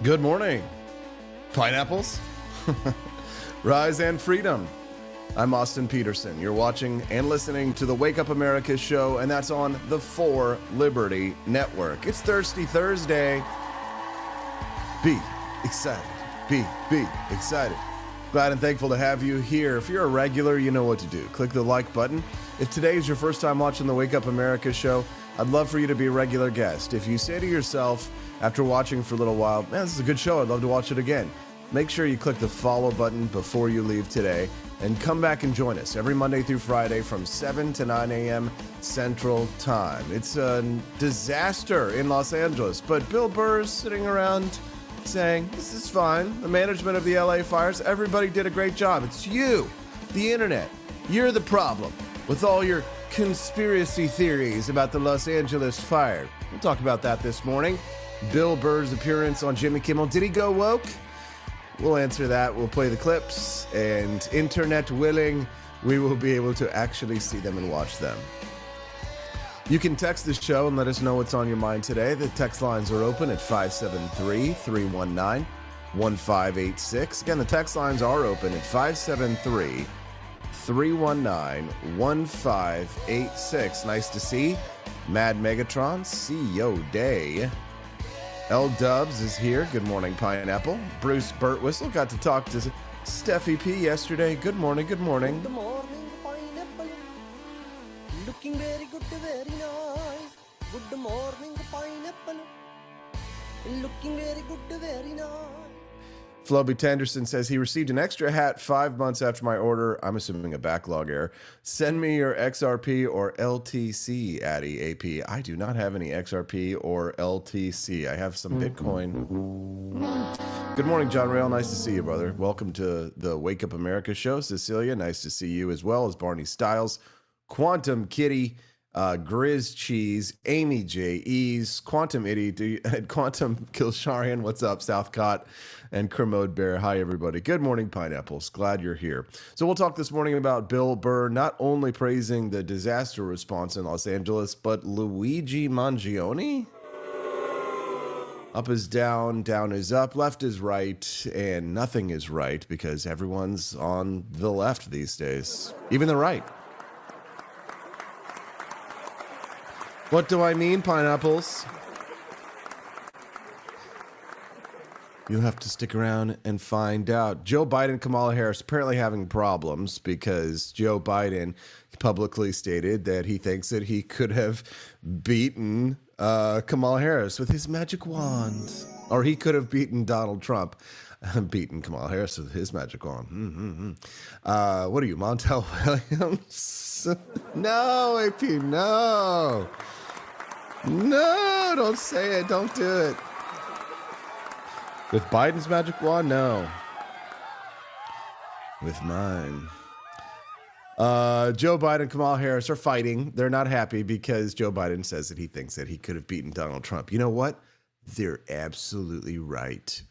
Good morning. Pineapples? Rise and freedom. I'm Austin Peterson. You're watching and listening to the Wake Up America show, and that's on the 4 Liberty Network. It's Thirsty Thursday. Be excited. Be excited. Glad and thankful to have you here. If you're a regular, you know what to do. Click the like button. If today is your first time watching the Wake Up America show, I'd love for you to be a regular guest. If you say to yourself, after watching for a little while, man, this is a good show, I'd love to watch it again, make sure you click the follow button before you leave today and come back and join us every Monday through Friday from 7 to 9 a.m. Central Time. It's a disaster in Los Angeles, but Bill Burr is sitting around saying, this is fine. The management of the LA fires, everybody did a great job. It's you, the internet. You're the problem with all your conspiracy theories about the Los Angeles fire. We'll talk about that this morning. Bill Burr's appearance on Jimmy Kimmel. Did he go woke? We'll answer that. We'll play the clips, and internet willing, we will be able to actually see them and watch them. You can text the show and let us know what's on your mind today. The text lines are open at 573-319-1586. Again, the text lines are open at 573-319-1586. Nice to see Mad Megatron, CEO Day. L-Dubs is here. Good morning, Pineapple. Bruce Burtwhistle got to talk to Steffi P yesterday. Good morning, good morning. Good morning, Pineapple. Looking very good, very nice. Good morning, Pineapple. Looking very good, very nice. Floby Tenderson says he received an extra hat 5 months after my order. I'm assuming a backlog error. Send me your XRP or LTC, Addy AP. I do not have any XRP or LTC. I have some Bitcoin. Good morning, John Rail. Nice to see you, brother. Welcome to the Wake Up America show. Cecilia, nice to see you as well as Barney Styles, Quantum Kitty, Grizz Cheese, Amy J. Ease, Quantum Itty, Quantum Kilsharian, what's up, Southcott, and Kermode Bear. Hi, everybody. Good morning, Pineapples. Glad you're here. So we'll talk this morning about Bill Burr not only praising the disaster response in Los Angeles, but Luigi Mangione? Up is down, down is up, left is right, and nothing is right because everyone's on the left these days, even the right. What do I mean, Pineapples? You'll have to stick around and find out. Joe Biden, Kamala Harris apparently having problems because Joe Biden publicly stated that he thinks that he could have beaten Kamala Harris with his magic wand. Or he could have beaten Donald Trump. Beaten Kamala Harris with his magic wand. What are you, Montel Williams? No, AP, no. No, don't say it. Don't do it. With Biden's magic wand? No. With mine. Joe Biden and Kamala Harris are fighting. They're not happy because Joe Biden says that he thinks that he could have beaten Donald Trump. You know what? They're absolutely right.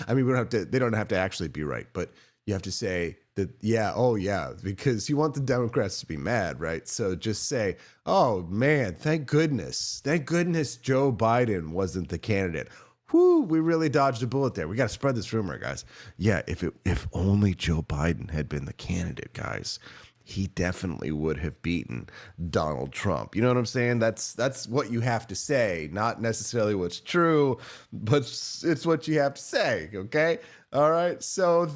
I mean, they don't have to actually be right, but you have to say that, yeah, oh yeah, because you want the Democrats to be mad, right? So just say, oh man, thank goodness Joe Biden wasn't the candidate. Whew, we really dodged a bullet there. We got to spread this rumor, guys. Yeah, if only Joe Biden had been the candidate, guys, he definitely would have beaten Donald Trump. You know what I'm saying? That's what you have to say, not necessarily what's true, but it's what you have to say, okay? All right, so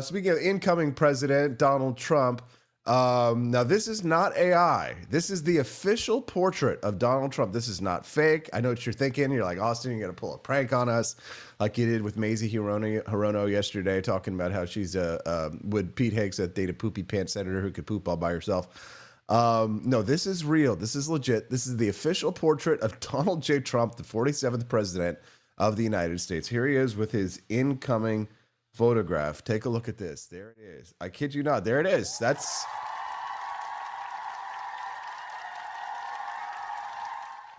speaking of incoming president, Donald Trump, now this is not AI. This is the official portrait of Donald Trump. This is not fake. I know what you're thinking. You're like, Austin, you're going to pull a prank on us like you did with Mazie Hirono yesterday, talking about how she's would Pete Hegseth date a poopy pants senator who could poop all by herself. No, this is real. This is legit. This is the official portrait of Donald J. Trump, the 47th president of the United States. Here he is with his incoming photograph. Take a look at this. There it is. I kid you not. There it is. That's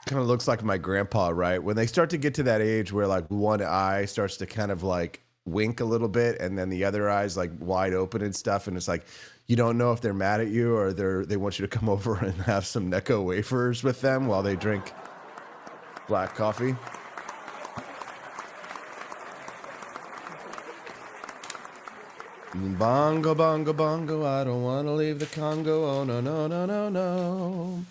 kind of looks like my grandpa, right? When they start to get to that age where like one eye starts to kind of like wink a little bit and then the other eye's like wide open and stuff, and it's like you don't know if they're mad at you or they want you to come over and have some Necco wafers with them while they drink black coffee. Bongo, bongo, bongo, I don't want to leave the Congo. Oh, no, no, no, no, no.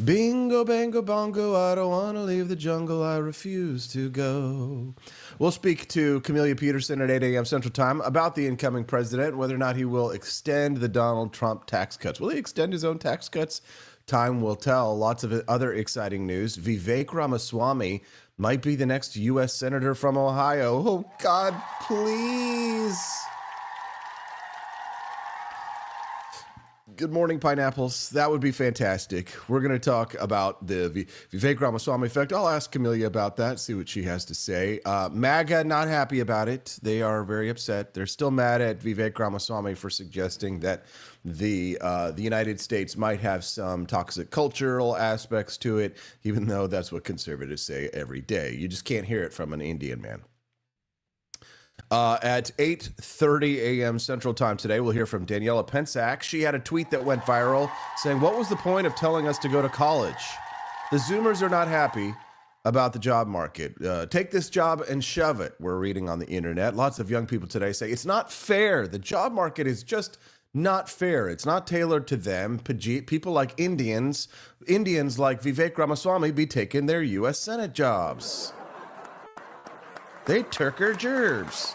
Bingo, bango, bongo, I don't want to leave the jungle. I refuse to go. We'll speak to Camelia Peterson at 8 a.m. Central Time about the incoming president, whether or not he will extend the Donald Trump tax cuts. Will he extend his own tax cuts? Time will tell. Lots of other exciting news. Vivek Ramaswamy might be the next U.S. Senator from Ohio. Oh, God, please. Good morning, pineapples. That would be fantastic. We're going to talk about the Vivek Ramaswamy effect. I'll ask Camelia about that, see what she has to say. MAGA, not happy about it. They are very upset. They're still mad at Vivek Ramaswamy for suggesting that the United States might have some toxic cultural aspects to it, even though that's what conservatives say every day. You just can't hear it from an Indian man. At 8:30 a.m. Central Time today, we'll hear from Daniela Pensack. She had a tweet that went viral saying, "What was the point of telling us to go to college? The Zoomers are not happy about the job market. Take this job and shove it," we're reading on the internet. Lots of young people today say it's not fair. The job market is just not fair. It's not tailored to them. People like Indians like Vivek Ramaswamy be taking their U.S. Senate jobs. They took her gerbs.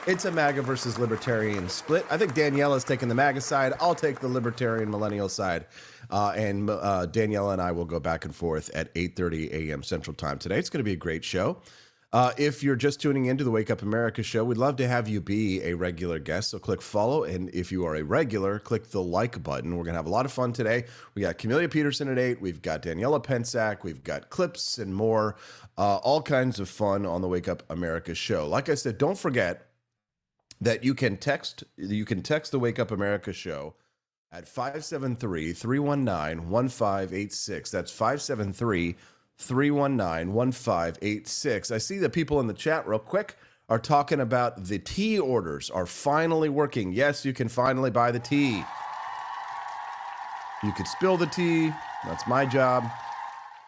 It's a MAGA versus libertarian split. I think Daniela's taking the MAGA side. I'll take the libertarian millennial side. And Daniela and I will go back and forth at 8:30 a.m. Central Time today. It's going to be a great show. If you're just tuning into the Wake Up America show, we'd love to have you be a regular guest. So click follow. And if you are a regular, click the like button. We're going to have a lot of fun today. We got Camelia Peterson at 8. We've got Daniela Pensack. We've got clips and more. All kinds of fun on the Wake Up America show. Like I said, don't forget that you can text the Wake Up America show at 573-319-1586. That's 573-319-1586. I see that people in the chat real quick are talking about the tea orders are finally working. Yes, you can finally buy the tea. You could spill the tea. That's my job.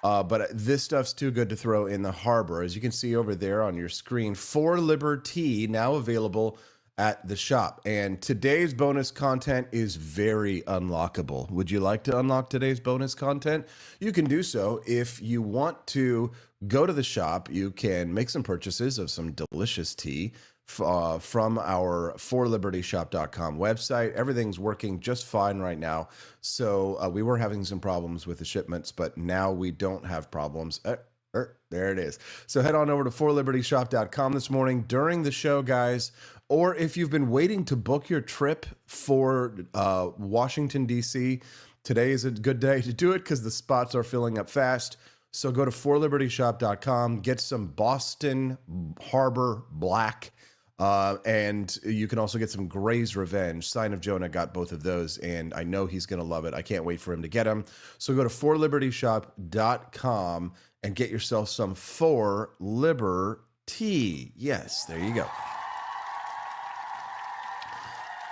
But this stuff's too good to throw in the harbor. As you can see over there on your screen, 4 Liber Tea now available at the shop. And today's bonus content is very unlockable. Would you like to unlock today's bonus content? You can do so. If you want to go to the shop, you can make some purchases of some delicious tea from our forlibertyshop.com website. Everything's working just fine right now. So we were having some problems with the shipments, but now we don't have problems. There it is. So head on over to forlibertyshop.com this morning during the show, guys. Or if you've been waiting to book your trip for Washington, D.C., today is a good day to do it because the spots are filling up fast. So go to forlibertyshop.com, get some Boston Harbor Black. And you can also get some Gray's Revenge. Sign of Jonah got both of those, and I know he's going to love it. I can't wait for him to get them. So go to forlibertyshop.com and get yourself some 4 Liber tea. Yes, there you go.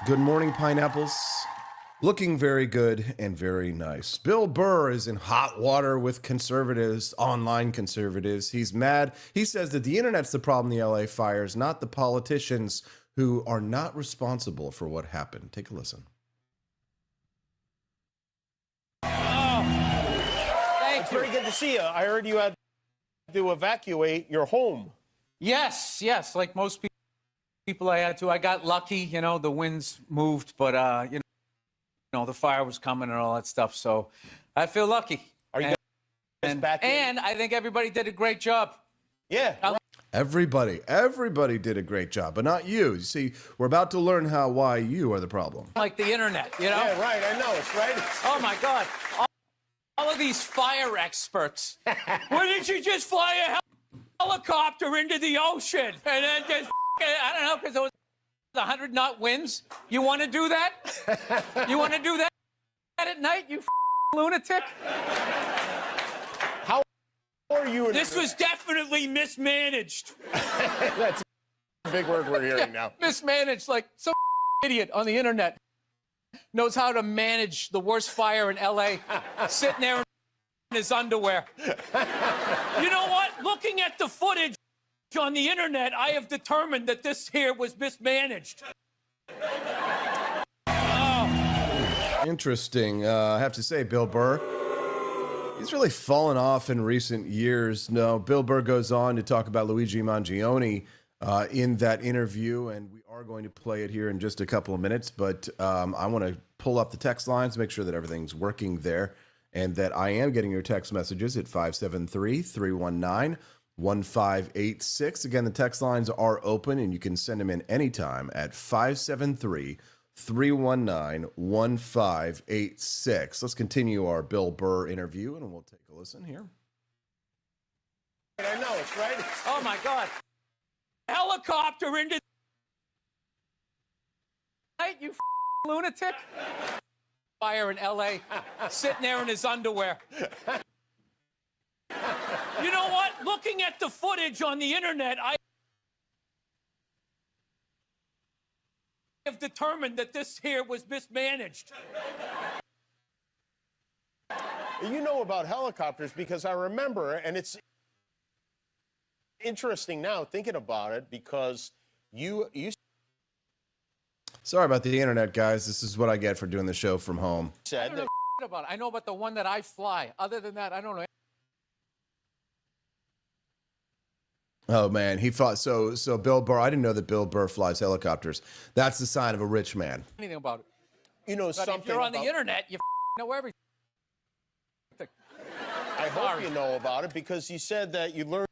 Good morning, pineapples. Looking very good and very nice. Bill Burr is in hot water with conservatives, online conservatives. He's mad. He says that the internet's the problem in the LA fires, not the politicians who are not responsible for what happened. Take a listen. Thank you. Very good to see you. I heard you had to evacuate your home. Yes, like most people I had to. I got lucky, the winds moved, but, the fire was coming and all that stuff. So I feel lucky. Are you guys back in? And I think everybody did a great job. Yeah. Everybody did a great job, but not you. You see, we're about to learn why you are the problem. Like the internet, Yeah, right. I know. It's right. Oh, my God. All of these fire experts. Why didn't you just fly a helicopter into the ocean? And then just, I don't know, because it was 100-knot winds. You want to do that? You want to do that at night, you lunatic? How are you? This was definitely mismanaged. That's a big word we're hearing now. Mismanaged, like some idiot on the internet knows how to manage the worst fire in L.A. sitting there in his underwear. You know what? Looking at the footage on the internet, I have determined that this here was mismanaged. Interesting. I have to say, Bill Burr, he's really fallen off in recent years. No, Bill Burr goes on to talk about Luigi Mangione in that interview, and we are going to play it here in just a couple of minutes. But I want to pull up the text lines, make sure that everything's working there, and that I am getting your text messages at 573-319-1586. Again, the text lines are open, and you can send them in anytime at 573-319-1586. Let's continue our Bill Burr interview, and we'll take a listen here. I know, it's right. Oh, my God. Helicopter into... You lunatic. Fire in L.A. sitting there in his underwear. You know what? Looking at the footage on the internet, I have determined that this here was mismanaged. You know about helicopters because I remember, and it's interesting now thinking about it because you Sorry about the internet, guys. This is what I get for doing the show from home. I said don't know that about it. I know about the one that I fly. Other than that, I don't know Oh man, he fought so Bill Burr. I didn't know that Bill Burr flies helicopters. That's the sign of a rich man. anything about it. you know But something if you're on the about- internet, you know everything. I hope you know about it because you said that you learned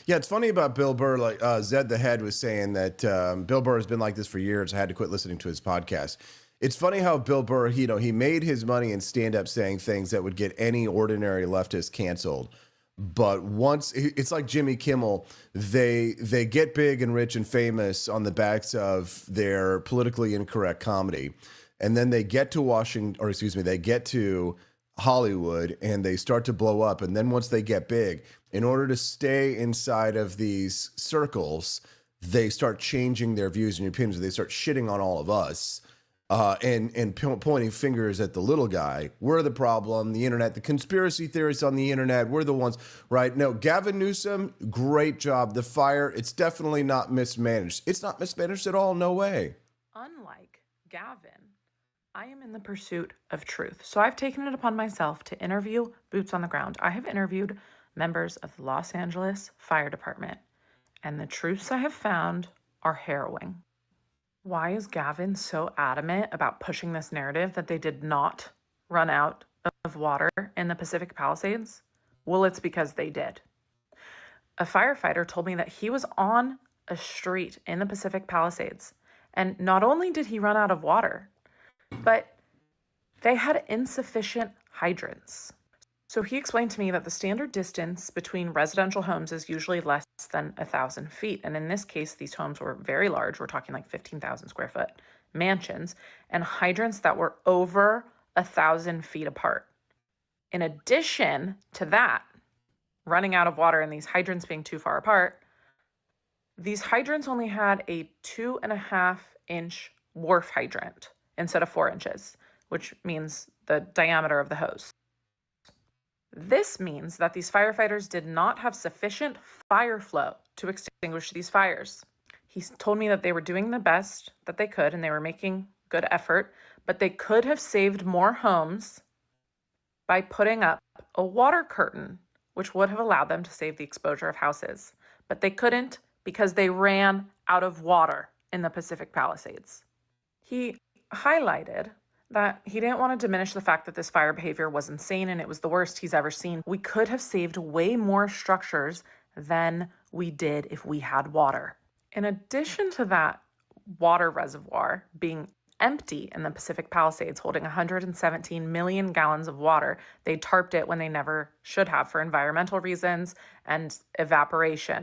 Yeah, it's funny about Bill Burr. Like Zed the Head was saying that Bill Burr has been like this for years. I had to quit listening to his podcast. It's funny how Bill Burr, he made his money in stand-up saying things that would get any ordinary leftist canceled. But once it's like Jimmy Kimmel, they get big and rich and famous on the backs of their politically incorrect comedy, and then they get to they get to Hollywood and they start to blow up. And then once they get big, in order to stay inside of these circles, they start changing their views and opinions. They start shitting on all of us. And pointing fingers at the little guy. We're the problem, the internet, the conspiracy theorists on the internet. We're the ones, right? No, Gavin Newsom, great job. The fire, it's definitely not mismanaged. It's not mismanaged at all. No way. Unlike Gavin, I am in the pursuit of truth. So I've taken it upon myself to interview boots on the ground. I have interviewed members of the Los Angeles Fire Department, and the truths I have found are harrowing. Why is Gavin so adamant about pushing this narrative that they did not run out of water in the Pacific Palisades? Well, it's because they did. A firefighter told me that he was on a street in the Pacific Palisades, and not only did he run out of water, but they had insufficient hydrants. So he explained to me that the standard distance between residential homes is usually less than 1,000 feet. And in this case, these homes were very large. We're talking like 15,000 square foot mansions and hydrants that were over 1,000 feet apart. In addition to that, running out of water and these hydrants being too far apart, these hydrants only had a 2.5-inch wharf hydrant instead of 4 inches, which means the diameter of the hose. This means that these firefighters did not have sufficient fire flow to extinguish these fires. He told me that they were doing the best that they could and they were making good effort, but they could have saved more homes by putting up a water curtain, which would have allowed them to save the exposure of houses. But they couldn't because they ran out of water in the Pacific Palisades. He highlighted that he didn't want to diminish the fact that this fire behavior was insane and it was the worst he's ever seen. We could have saved way more structures than we did if we had water. In addition to that water reservoir being empty in the Pacific Palisades, holding 117 million gallons of water, they tarped it when they never should have for environmental reasons and evaporation.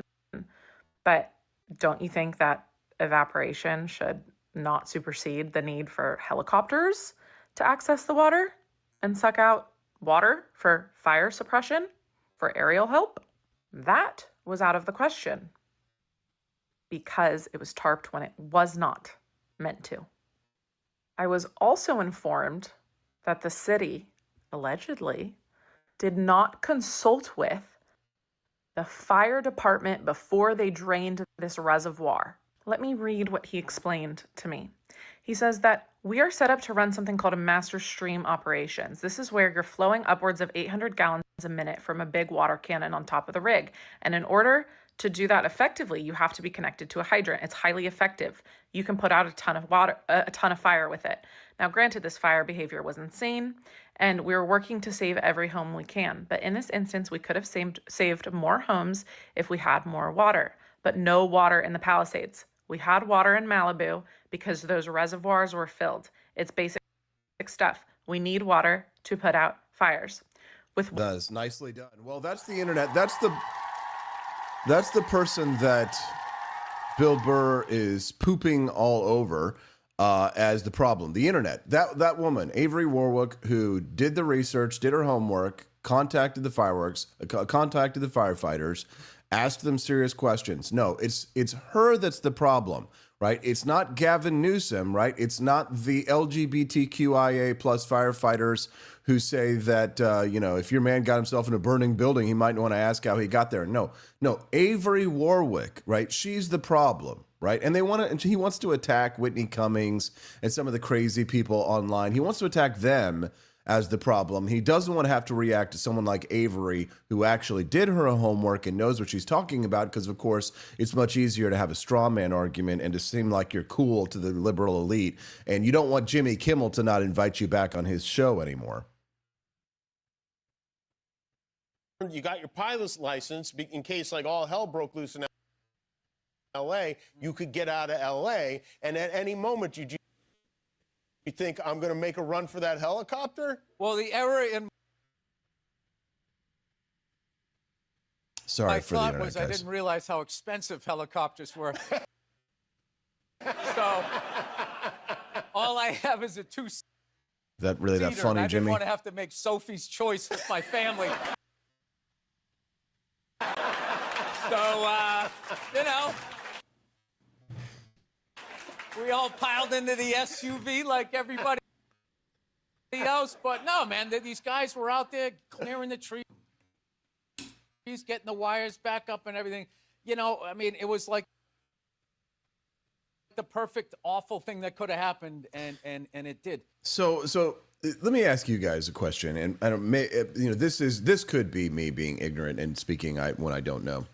But don't you think that evaporation should not supersede the need for helicopters to access the water and suck out water for fire suppression, for aerial help? That was out of the question because it was tarped when it was not meant to. I was also informed that the city, allegedly, did not consult with the fire department before they drained this reservoir. Let me read what he explained to me. He says that we are set up to run something called a master stream operations. This is where you're flowing upwards of 800 gallons a minute from a big water cannon on top of the rig. And in order to do that effectively, you have to be connected to a hydrant. It's highly effective. You can put out a ton of fire with it. Now, granted, this fire behavior was insane, and we're working to save every home we can. But in this instance, we could have saved more homes if we had more water, but no water in the Palisades. We had water in Malibu because those reservoirs were filled. It's basic stuff. We need water to put out fires. That's nicely done. Well, that's the internet. That's the person that Bill Burr is pooping all over as the problem. The internet. That woman, Avery Warwick, who did the research, did her homework, contacted the firefighters, asked them serious questions. No, it's her that's the problem, right? It's not Gavin Newsom, right? It's not the LGBTQIA plus firefighters who say that, if your man got himself in a burning building, he might want to ask how he got there. No, Avery Warwick, right? She's the problem, right? And he wants to attack Whitney Cummings and some of the crazy people online. He wants to attack them as the problem. He doesn't want to have to react to someone like Avery, who actually did her homework and knows what she's talking about, because, of course, it's much easier to have a straw man argument and to seem like you're cool to the liberal elite. And you don't want Jimmy Kimmel to not invite you back on his show anymore. You got your pilot's license in case like all hell broke loose in L.A. You could get out of L.A. and at any moment you think, I'm going to make a run for that helicopter? Well, the error in Sorry my for the thought internet, was guys. I didn't realize how expensive helicopters were. So all I have is a two-seater. That really that funny, I didn't Jimmy? want to have to make Sophie's choice with my family. So, we all piled into the SUV like everybody else. But no, man, these guys were out there clearing the trees, getting the wires back up and everything. It was like the perfect awful thing that could have happened, and it did. So let me ask you guys a question, and I don't, this could be me being ignorant and speaking when I don't know.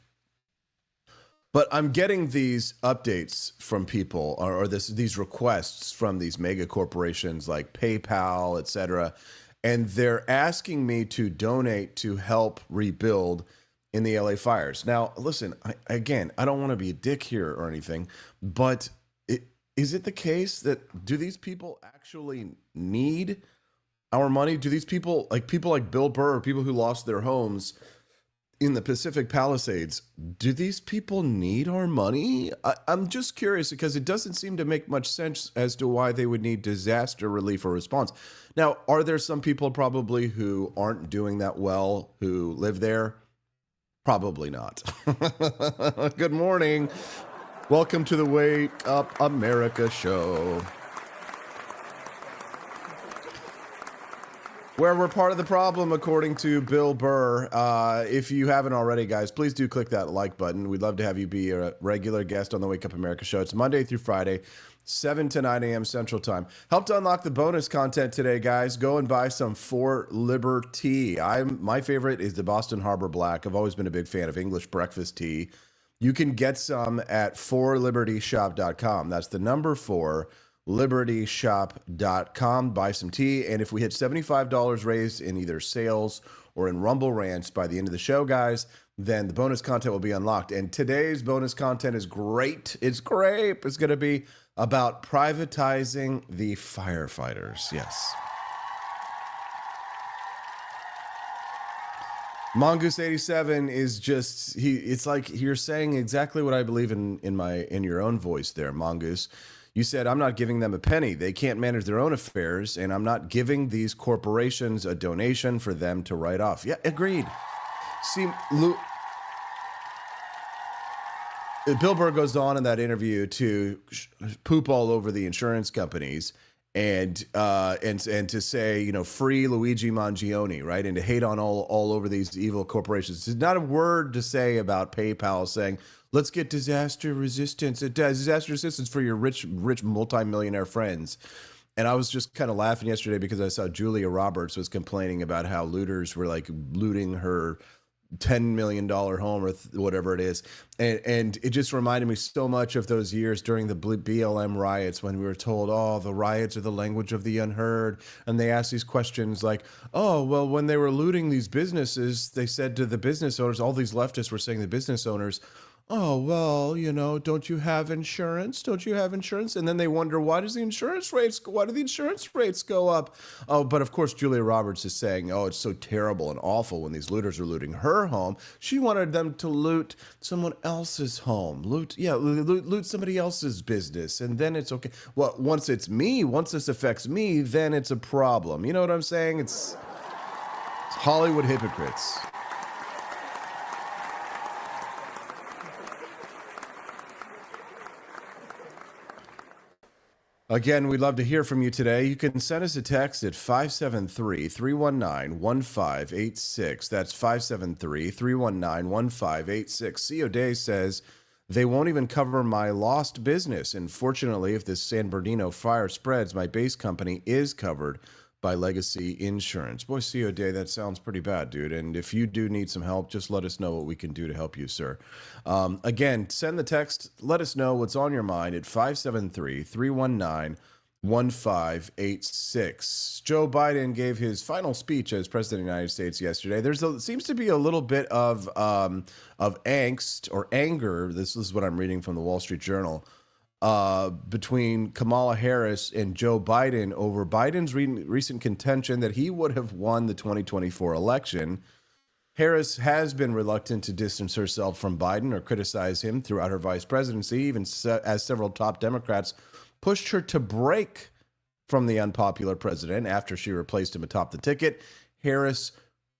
But I'm getting these updates from people, or these requests from these mega corporations like PayPal, et cetera, and they're asking me to donate to help rebuild in the LA fires. Now, listen, I don't want to be a dick here or anything, but is it the case that do these people actually need our money? Do these people like Bill Burr, or people who lost their homes in the Pacific Palisades, do these people need our money? I'm just curious, because it doesn't seem to make much sense as to why they would need disaster relief or response. Now, are there some people probably who aren't doing that well who live there? Probably not. Good morning. Welcome to the Wake Up America show, where we're part of the problem, according to Bill Burr. If you haven't already, guys, please do click that like button. We'd love to have you be a regular guest on the Wake Up America show. It's Monday through Friday, 7 to 9 a.m. Central Time. Help to unlock the bonus content today, guys. Go and buy some For Liberty. My favorite is the Boston Harbor Black. I've always been a big fan of English breakfast tea. You can get some at forlibertyshop.com. That's the number 4, libertyshop.com. Buy some tea, and if we hit $75 raised in either sales or in Rumble Rants by the end of the show, guys, then the bonus content will be unlocked. And today's bonus content is great. It's great. It's going to be about privatizing the firefighters. Yes. Mongoose87 is just it's like you're saying exactly what I believe in your own voice there, Mongoose. You said, I'm not giving them a penny. They can't manage their own affairs, and I'm not giving these corporations a donation for them to write off. Yeah, agreed. See, Bill Burr goes on in that interview to poop all over the insurance companies, and to say, free Luigi Mangione, right? And to hate on all over these evil corporations. There's not a word to say about PayPal saying, let's get disaster resistance for your rich multimillionaire friends. And I was just kind of laughing yesterday because I saw Julia Roberts was complaining about how looters were like looting her $10 million home or whatever it is. And it just reminded me so much of those years during the BLM riots when we were told, oh, the riots are the language of the unheard. And they asked these questions like, oh, well, when they were looting these businesses, they said to the business owners, all these leftists were saying to the business owners, oh, well, don't you have insurance? Don't you have insurance? And then they wonder, why do the insurance rates go up? Oh, but of course, Julia Roberts is saying, oh, it's so terrible and awful when these looters are looting her home. She wanted them to loot someone else's home, loot somebody else's business. And then it's okay. Well, once this affects me, then it's a problem. You know what I'm saying? It's Hollywood hypocrites. Again, we'd love to hear from you today. You can send us a text at 573-319-1586. That's 573-319-1586. C. O'Day says, they won't even cover my lost business. And fortunately, if this San Bernardino fire spreads, my base company is covered by Legacy Insurance. Boy, C. O'Day, that sounds pretty bad, dude. And if you do need some help, just let us know what we can do to help you, sir. Again, send the text. Let us know what's on your mind at 573-319-1586. Joe Biden gave his final speech as president of the United States yesterday. Seems to be a little bit of angst or anger. This is what I'm reading from the Wall Street Journal. Between Kamala Harris and Joe Biden over Biden's recent contention that he would have won the 2024 election. Harris has been reluctant to distance herself from Biden or criticize him throughout her vice presidency, even as several top Democrats pushed her to break from the unpopular president after she replaced him atop the ticket. Harris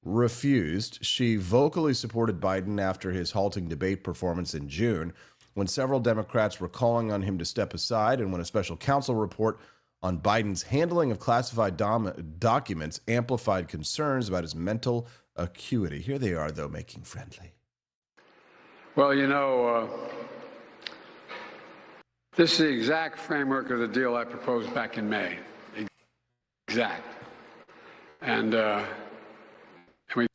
refused. She vocally supported Biden after his halting debate performance in June, when several Democrats were calling on him to step aside and when a special counsel report on Biden's handling of classified documents amplified concerns about his mental acuity. Here they are, though, making friendly. Well, this is the exact framework of the deal I proposed back in May. Exact. And we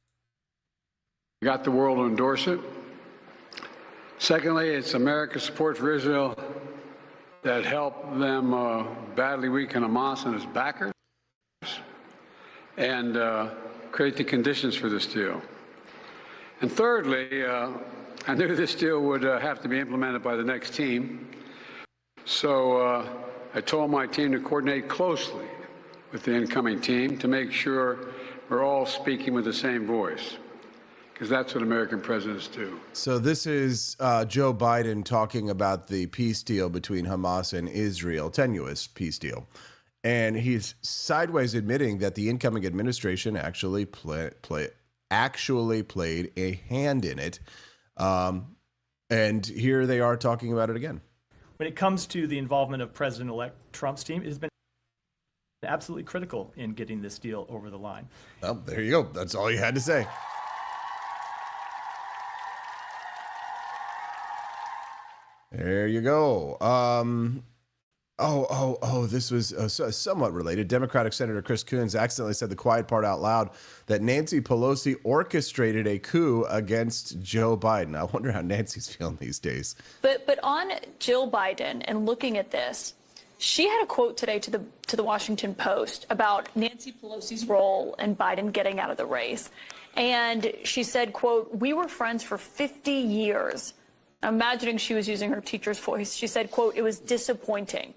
got the world to endorse it. Secondly, it's America's support for Israel that helped them badly weaken Hamas and its backers and create the conditions for this deal. And thirdly, I knew this deal would have to be implemented by the next team. So I told my team to coordinate closely with the incoming team to make sure we're all speaking with the same voice, because that's what American presidents do. So this is Joe Biden talking about the peace deal between Hamas and Israel, tenuous peace deal. And he's sideways admitting that the incoming administration actually played a hand in it. And here they are talking about it again. When it comes to the involvement of President-elect Trump's team, it has been absolutely critical in getting this deal over the line. Well, there you go. That's all you had to say. There you go. This was somewhat related. Democratic Senator Chris Coons accidentally said the quiet part out loud that Nancy Pelosi orchestrated a coup against Joe Biden. I wonder how Nancy's feeling these days. But on Jill Biden and looking at this, she had a quote today to the Washington Post about Nancy Pelosi's role in Biden getting out of the race. And she said, quote, "We were friends for 50 years. Imagining she was using her teacher's voice, she said, quote, "It was disappointing."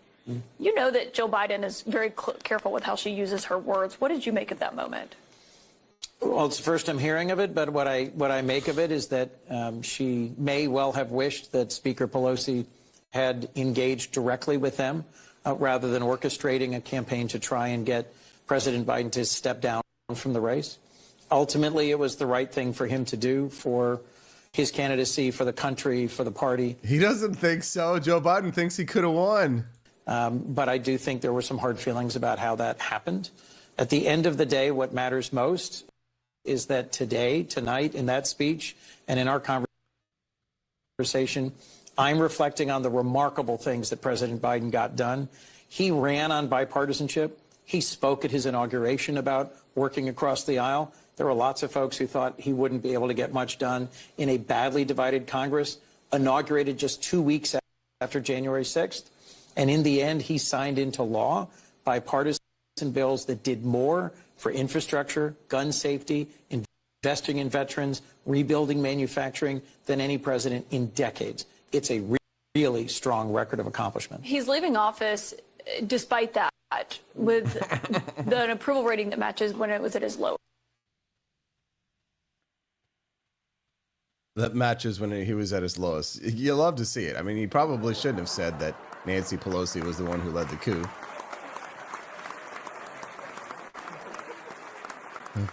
You know that Jill Biden is very careful with how she uses her words. What did you make of that moment? Well, it's the first I'm hearing of it, but what I make of it is that she may well have wished that Speaker Pelosi had engaged directly with them rather than orchestrating a campaign to try and get President Biden to step down from the race. Ultimately, it was the right thing for him to do for his candidacy, for the country, for the party. He doesn't think so. Joe Biden thinks he could have won. But I do think there were some hard feelings about how that happened. At the end of the day, what matters most is that today, tonight, in that speech, and in our conversation, I'm reflecting on the remarkable things that President Biden got done. He ran on bipartisanship. He spoke at his inauguration about working across the aisle. There were lots of folks who thought he wouldn't be able to get much done in a badly divided Congress, inaugurated just 2 weeks after January 6th. And in the end, he signed into law bipartisan bills that did more for infrastructure, gun safety, investing in veterans, rebuilding manufacturing than any president in decades. It's a really strong record of accomplishment. He's leaving office despite that, with an approval rating that matches when it was at his lowest. That matches when he was at his lowest. You love to see it. I mean, he probably shouldn't have said that Nancy Pelosi was the one who led the coup.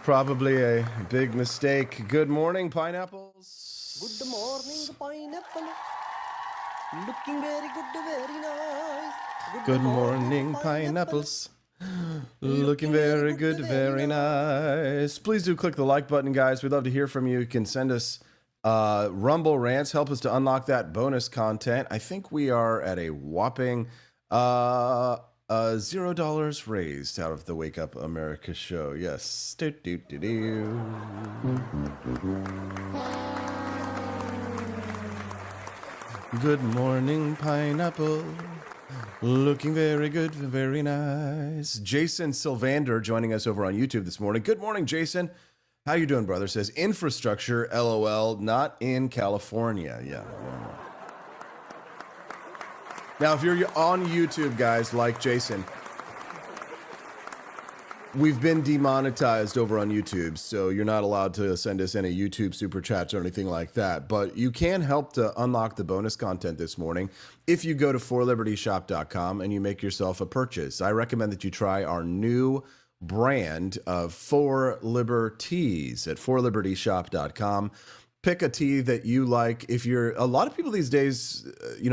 Probably a big mistake. Good morning, pineapples. Good morning, pineapple. Looking very good, very nice. Good morning, pineapples. Looking very good, very nice. Please do click the like button, guys. We'd love to hear from you. You can send us Rumble rants. Help us to unlock that bonus content. I think we are at a whopping $0 raised out of the Wake Up America show. Yes. Good morning, pineapple. Looking very good, very nice. Jason Sylvander joining us over on YouTube this morning. Good morning, Jason. How you doing, brother? Says infrastructure, LOL, not in California. Yeah. Now, if you're on YouTube, guys, like Jason, we've been demonetized over on YouTube, so you're not allowed to send us any YouTube super chats or anything like that. But you can help to unlock the bonus content this morning if you go to forlibertyshop.com and you make yourself a purchase. I recommend that you try our new brand of 4 Liberties at forlibertyshop.com. Pick a tea that you like. If you're a lot of people these days,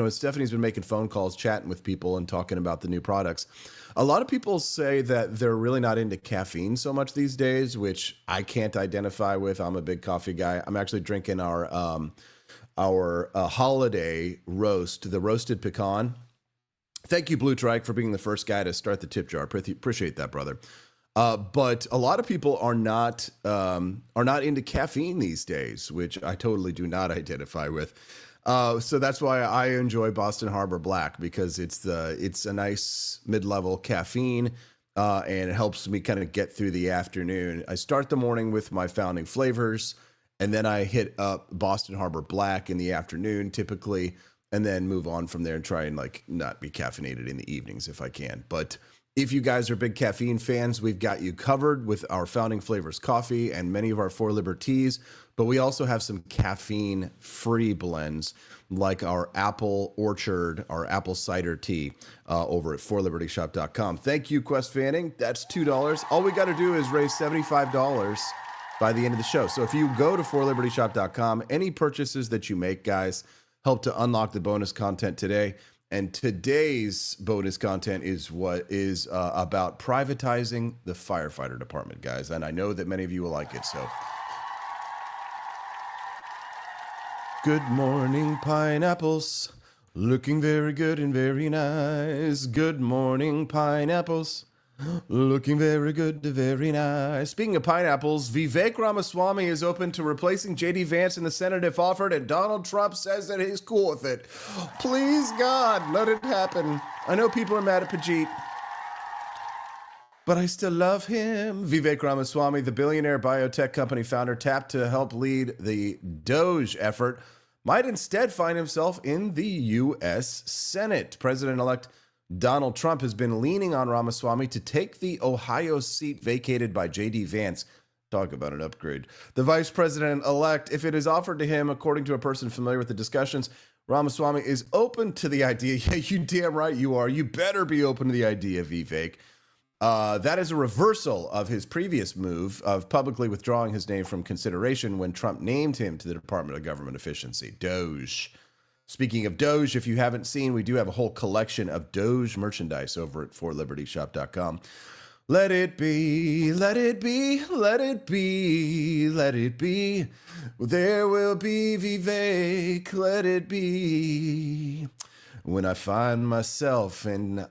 Stephanie's been making phone calls, chatting with people and talking about the new products. A lot of people say that they're really not into caffeine so much these days, which I can't identify with. I'm a big coffee guy. I'm actually drinking our holiday roast, the roasted pecan. Thank you, Blue Trike, for being the first guy to start the tip jar. Appreciate that, brother. But a lot of people are not into caffeine these days, which I totally do not identify with. So that's why I enjoy Boston Harbor Black, because it's a nice mid-level caffeine, and it helps me kind of get through the afternoon. I start the morning with my founding flavors, and then I hit up Boston Harbor Black in the afternoon typically, and then move on from there and try and not be caffeinated in the evenings if I can. But if you guys are big caffeine fans, we've got you covered with our Founding Flavors coffee and many of our 4 Liberties. But we also have some caffeine-free blends like our Apple Orchard, our apple cider tea over at forlibertyshop.com. Thank you, Quest Fanning. That's $2. All we got to do is raise $75 by the end of the show. So if you go to forlibertyshop.com, any purchases that you make, guys, help to unlock the bonus content today. And today's bonus content is what is about privatizing the firefighter department, guys. And I know that many of you will like it. So, good morning, pineapples. Looking very good and very nice. Good morning, pineapples. Looking very good, very nice. Speaking of pineapples, Vivek Ramaswamy is open to replacing J.D. Vance in the Senate if offered, and Donald Trump says that he's cool with it. Please, God, let it happen. I know people are mad at Pajit, but I still love him. Vivek Ramaswamy, the billionaire biotech company founder, tapped to help lead the Doge effort, might instead find himself in the U.S. Senate. President-elect Donald Trump has been leaning on Ramaswamy to take the Ohio seat vacated by J.D. Vance. Talk about an upgrade. The vice president-elect, if it is offered to him, according to a person familiar with the discussions, Ramaswamy is open to the idea. Yeah, you damn right you are. You better be open to the idea, Vivek. That is a reversal of his previous move of publicly withdrawing his name from consideration when Trump named him to the Department of Government Efficiency, Doge. Speaking of Doge, if you haven't seen, we do have a whole collection of Doge merchandise over at forlibertyshop.com. Let it be, let it be, let it be, let it be. There will be Vivek, let it be. When I find myself in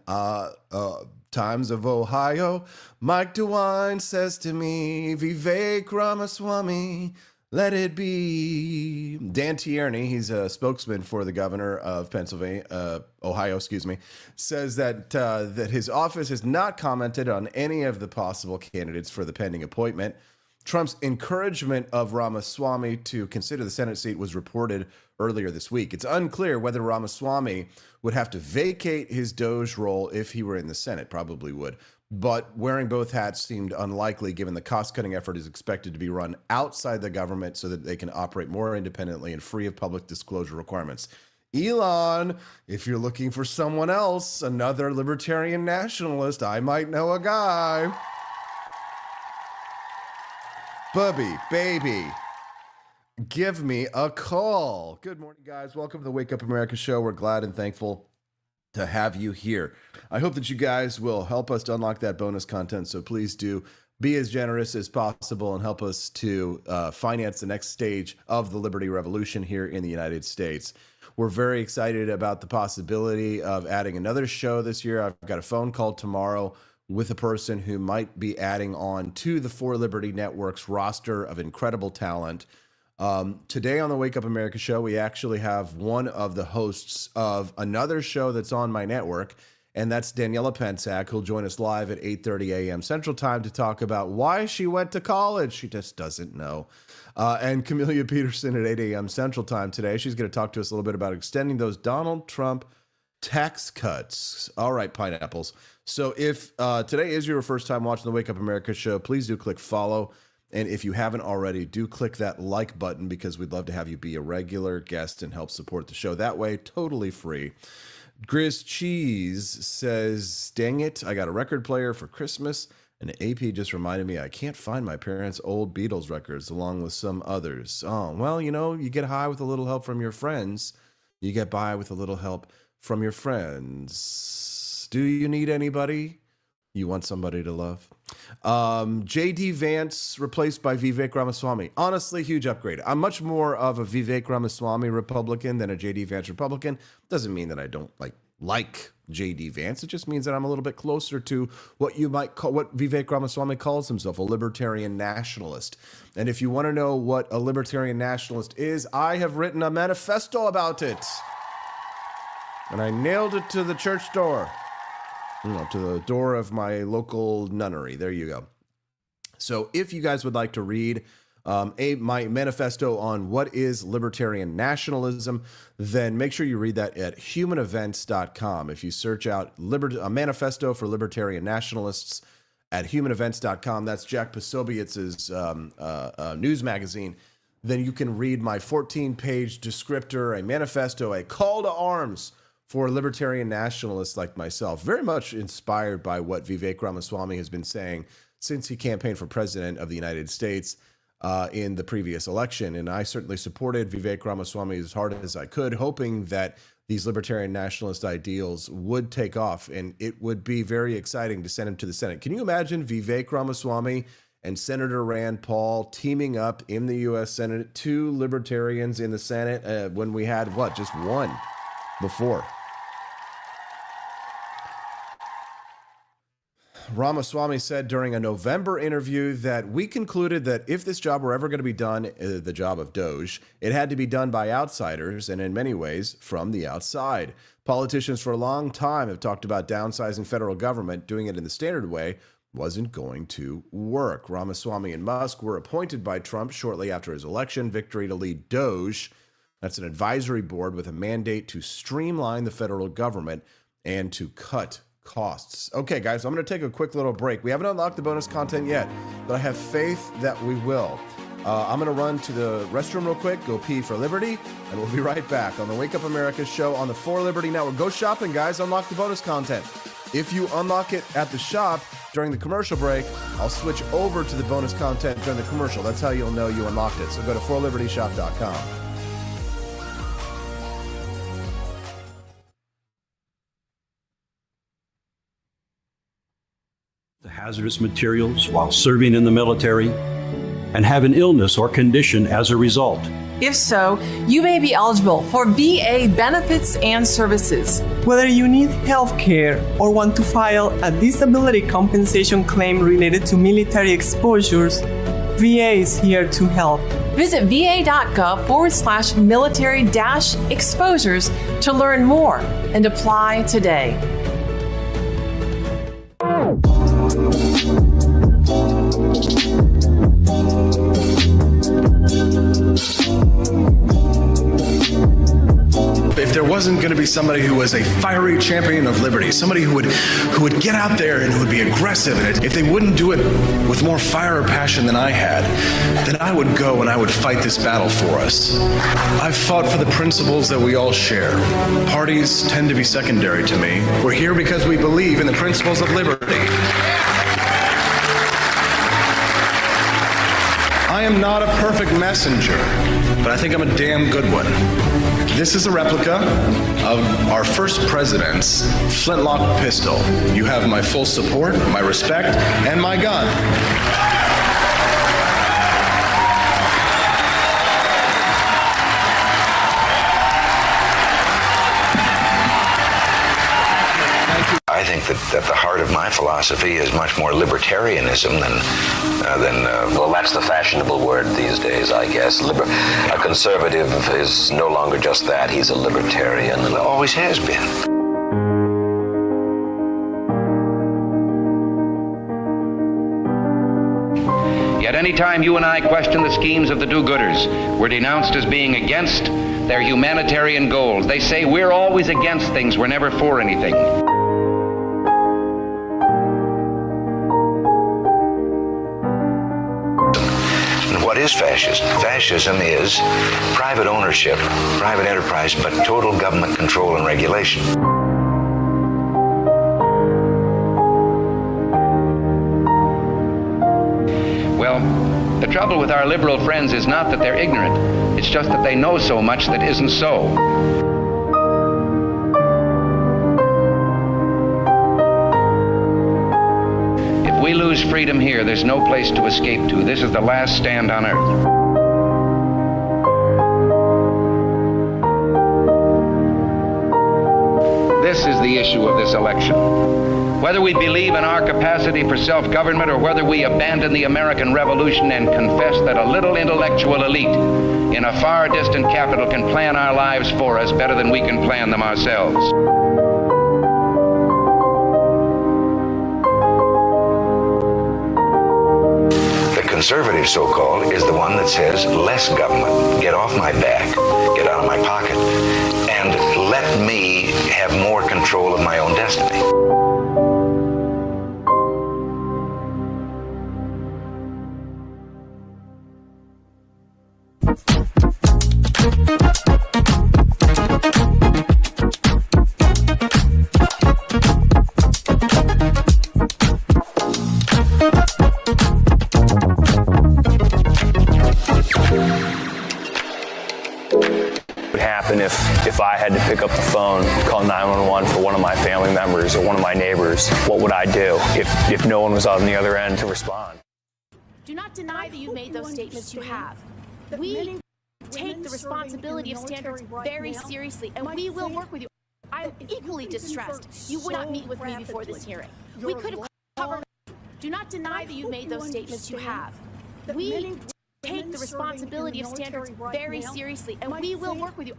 times of Ohio, Mike DeWine says to me, Vivek Ramaswamy, let it be. Dan Tierney, he's a spokesman for the governor of Ohio, says that that his office has not commented on any of the possible candidates for the pending appointment. Trump's encouragement of Ramaswamy to consider the Senate seat was reported earlier this week. It's unclear whether Ramaswamy would have to vacate his Doge role if he were in the Senate. Probably would. But wearing both hats seemed unlikely given the cost-cutting effort is expected to be run outside the government so that they can operate more independently and free of public disclosure requirements. Elon, if you're looking for someone else, another libertarian nationalist, I might know a guy. Bubby, baby, give me a call. Good morning, guys. Welcome to the Wake Up America show. We're glad and thankful to have you here. I hope that you guys will help us to unlock that bonus content. So please do be as generous as possible and help us to finance the next stage of the Liberty Revolution here in the United States. We're very excited about the possibility of adding another show this year. I've got a phone call tomorrow with a person who might be adding on to the For Liberty Network's roster of incredible talent. Today on the Wake Up America show, we actually have one of the hosts of another show that's on my network, and that's Daniela Pensack, who'll join us live at 8:30 a.m. Central Time to talk about why she went to college. She just doesn't know. And Camelia Peterson at 8 a.m. Central Time today. She's going to talk to us a little bit about extending those Donald Trump tax cuts. All right, pineapples. So if today is your first time watching the Wake Up America show, please do click follow. And if you haven't already, do click that like button because we'd love to have you be a regular guest and help support the show that way, totally free. Grizz Cheese says, dang it, I got a record player for Christmas, and AP just reminded me I can't find my parents' old Beatles records along with some others. Oh, well, you know, you get high with a little help from your friends. You get by with a little help from your friends. Do you need anybody? You want somebody to love? J.D. Vance replaced by Vivek Ramaswamy. Honestly, huge upgrade. I'm much more of a Vivek Ramaswamy Republican than a J.D. Vance Republican. Doesn't mean that I don't like J.D. Vance. It just means that I'm a little bit closer to what you might call, what Vivek Ramaswamy calls himself, a libertarian nationalist. And if you want to know what a libertarian nationalist is, I have written a manifesto about it. And I nailed it to the church door. To the door of my local nunnery. There you go. So if you guys would like to read my manifesto on what is libertarian nationalism, then make sure you read that at humanevents.com. If you search out a manifesto for libertarian nationalists at humanevents.com, that's Jack Posobiec's news magazine, then you can read my 14-page descriptor, a manifesto, a call to arms for libertarian nationalists like myself, very much inspired by what Vivek Ramaswamy has been saying since he campaigned for president of the United States in the previous election. And I certainly supported Vivek Ramaswamy as hard as I could, hoping that these libertarian nationalist ideals would take off, and it would be very exciting to send him to the Senate. Can you imagine Vivek Ramaswamy and Senator Rand Paul teaming up in the U.S. Senate, two libertarians in the Senate when we had, just one before? Ramaswamy said during a November interview that we concluded that if this job were ever going to be done, the job of Doge, it had to be done by outsiders and in many ways from the outside. Politicians for a long time have talked about downsizing federal government. Doing it in the standard way wasn't going to work. Ramaswamy and Musk were appointed by Trump shortly after his election victory to lead Doge. That's an advisory board with a mandate to streamline the federal government and to cut costs. Okay, guys, I'm going to take a quick little break. We haven't unlocked the bonus content yet, but I have faith that we will. I'm going to run to the restroom real quick, go pee for liberty, and we'll be right back on the Wake Up America show on the For Liberty Network. Go shopping, guys. Unlock the bonus content. If you unlock it at the shop during the commercial break, I'll switch over to the bonus content during the commercial. That's how you'll know you unlocked it. So go to forlibertyshop.com. to hazardous materials while serving in the military and have an illness or condition as a result. If so, you may be eligible for VA benefits and services. Whether you need health care or want to file a disability compensation claim related to military exposures, VA is here to help. Visit va.gov/military-exposures to learn more and apply today. If there wasn't going to be somebody who was a fiery champion of liberty, somebody who would get out there and who would be aggressive, and if they wouldn't do it with more fire or passion than I had, then I would go and I would fight this battle for us. I've fought for the principles that we all share. Parties tend to be secondary to me. We're here because we believe in the principles of liberty. I am not a perfect messenger, but I think I'm a damn good one. This is a replica of our first president's flintlock pistol. You have my full support, my respect, and my gun. I think that the heart of my philosophy is much more libertarianism than well, that's the fashionable word these days, I guess. A conservative is no longer just that. He's a libertarian and always has been. Yet any time you and I question the schemes of the do-gooders, we're denounced as being against their humanitarian goals. They say we're always against things, we're never for anything. What is fascism? Fascism is private ownership, private enterprise, but total government control and regulation. Well, the trouble with our liberal friends is not that they're ignorant. It's just that they know so much that isn't so. If we lose freedom here, there's no place to escape to. This is the last stand on earth. This is the issue of this election. Whether we believe in our capacity for self-government or whether we abandon the American Revolution and confess that a little intellectual elite in a far distant capital can plan our lives for us better than we can plan them ourselves. The conservative, so-called, is the one that says less government, get off my back, get out of my pocket, and let me have more control of my own destiny. If I had to pick up the phone, call 911 for one of my family members or one of my neighbors, what would I do if no one was on the other end to respond? Do not deny that you made those statements. You have. We take the responsibility of standards very seriously, and we will work with you. I'm equally distressed. You would not meet with me before this hearing. We could have covered. Do not deny that you made those statements. You have. We take the responsibility of standards very seriously, and we will work with you.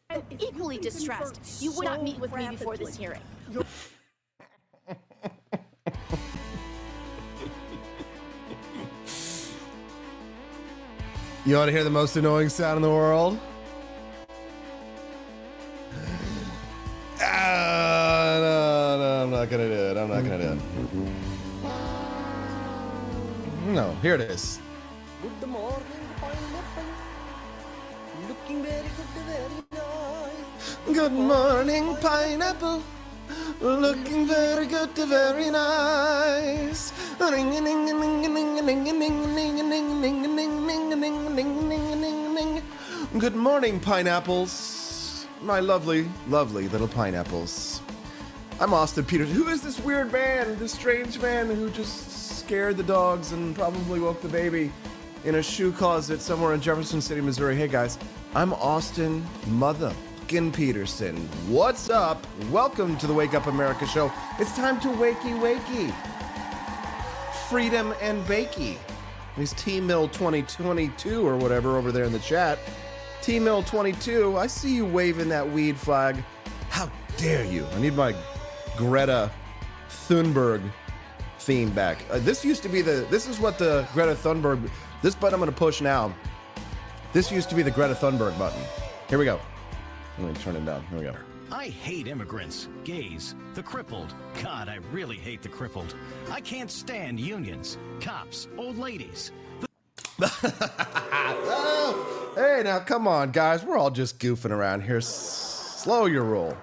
I'm equally distressed. You would not meet with me before this hearing. You want to hear the most annoying sound in the world? No, I'm not gonna do it. I'm not gonna do it. No, here it is. Good morning, pineapple. Looking very good, very nice. Good morning, pineapple. Looking very good, very nice. Good morning, pineapples. My lovely, lovely little pineapples. I'm Austin Peters. Who is this weird man, this strange man who just scared the dogs and probably woke the baby in a shoe closet somewhere in Jefferson City, Missouri? Hey guys, I'm Austin Motherfucking Peterson. What's up? Welcome to the Wake Up America show. It's time to wakey. Freedom and bakey. He's T-Mill 2022 or whatever over there in the chat. T-Mill 22, I see you waving that weed flag. How dare you? I need my Greta Thunberg theme back. This is what the Greta Thunberg, this button I'm going to push now. This used to be the Greta Thunberg button. Here we go. Let me turn it down. Here we go. I hate immigrants, gays, the crippled. God, I really hate the crippled. I can't stand unions, cops, old ladies. Oh, hey, now come on, guys. We're all just goofing around here. Slow your roll.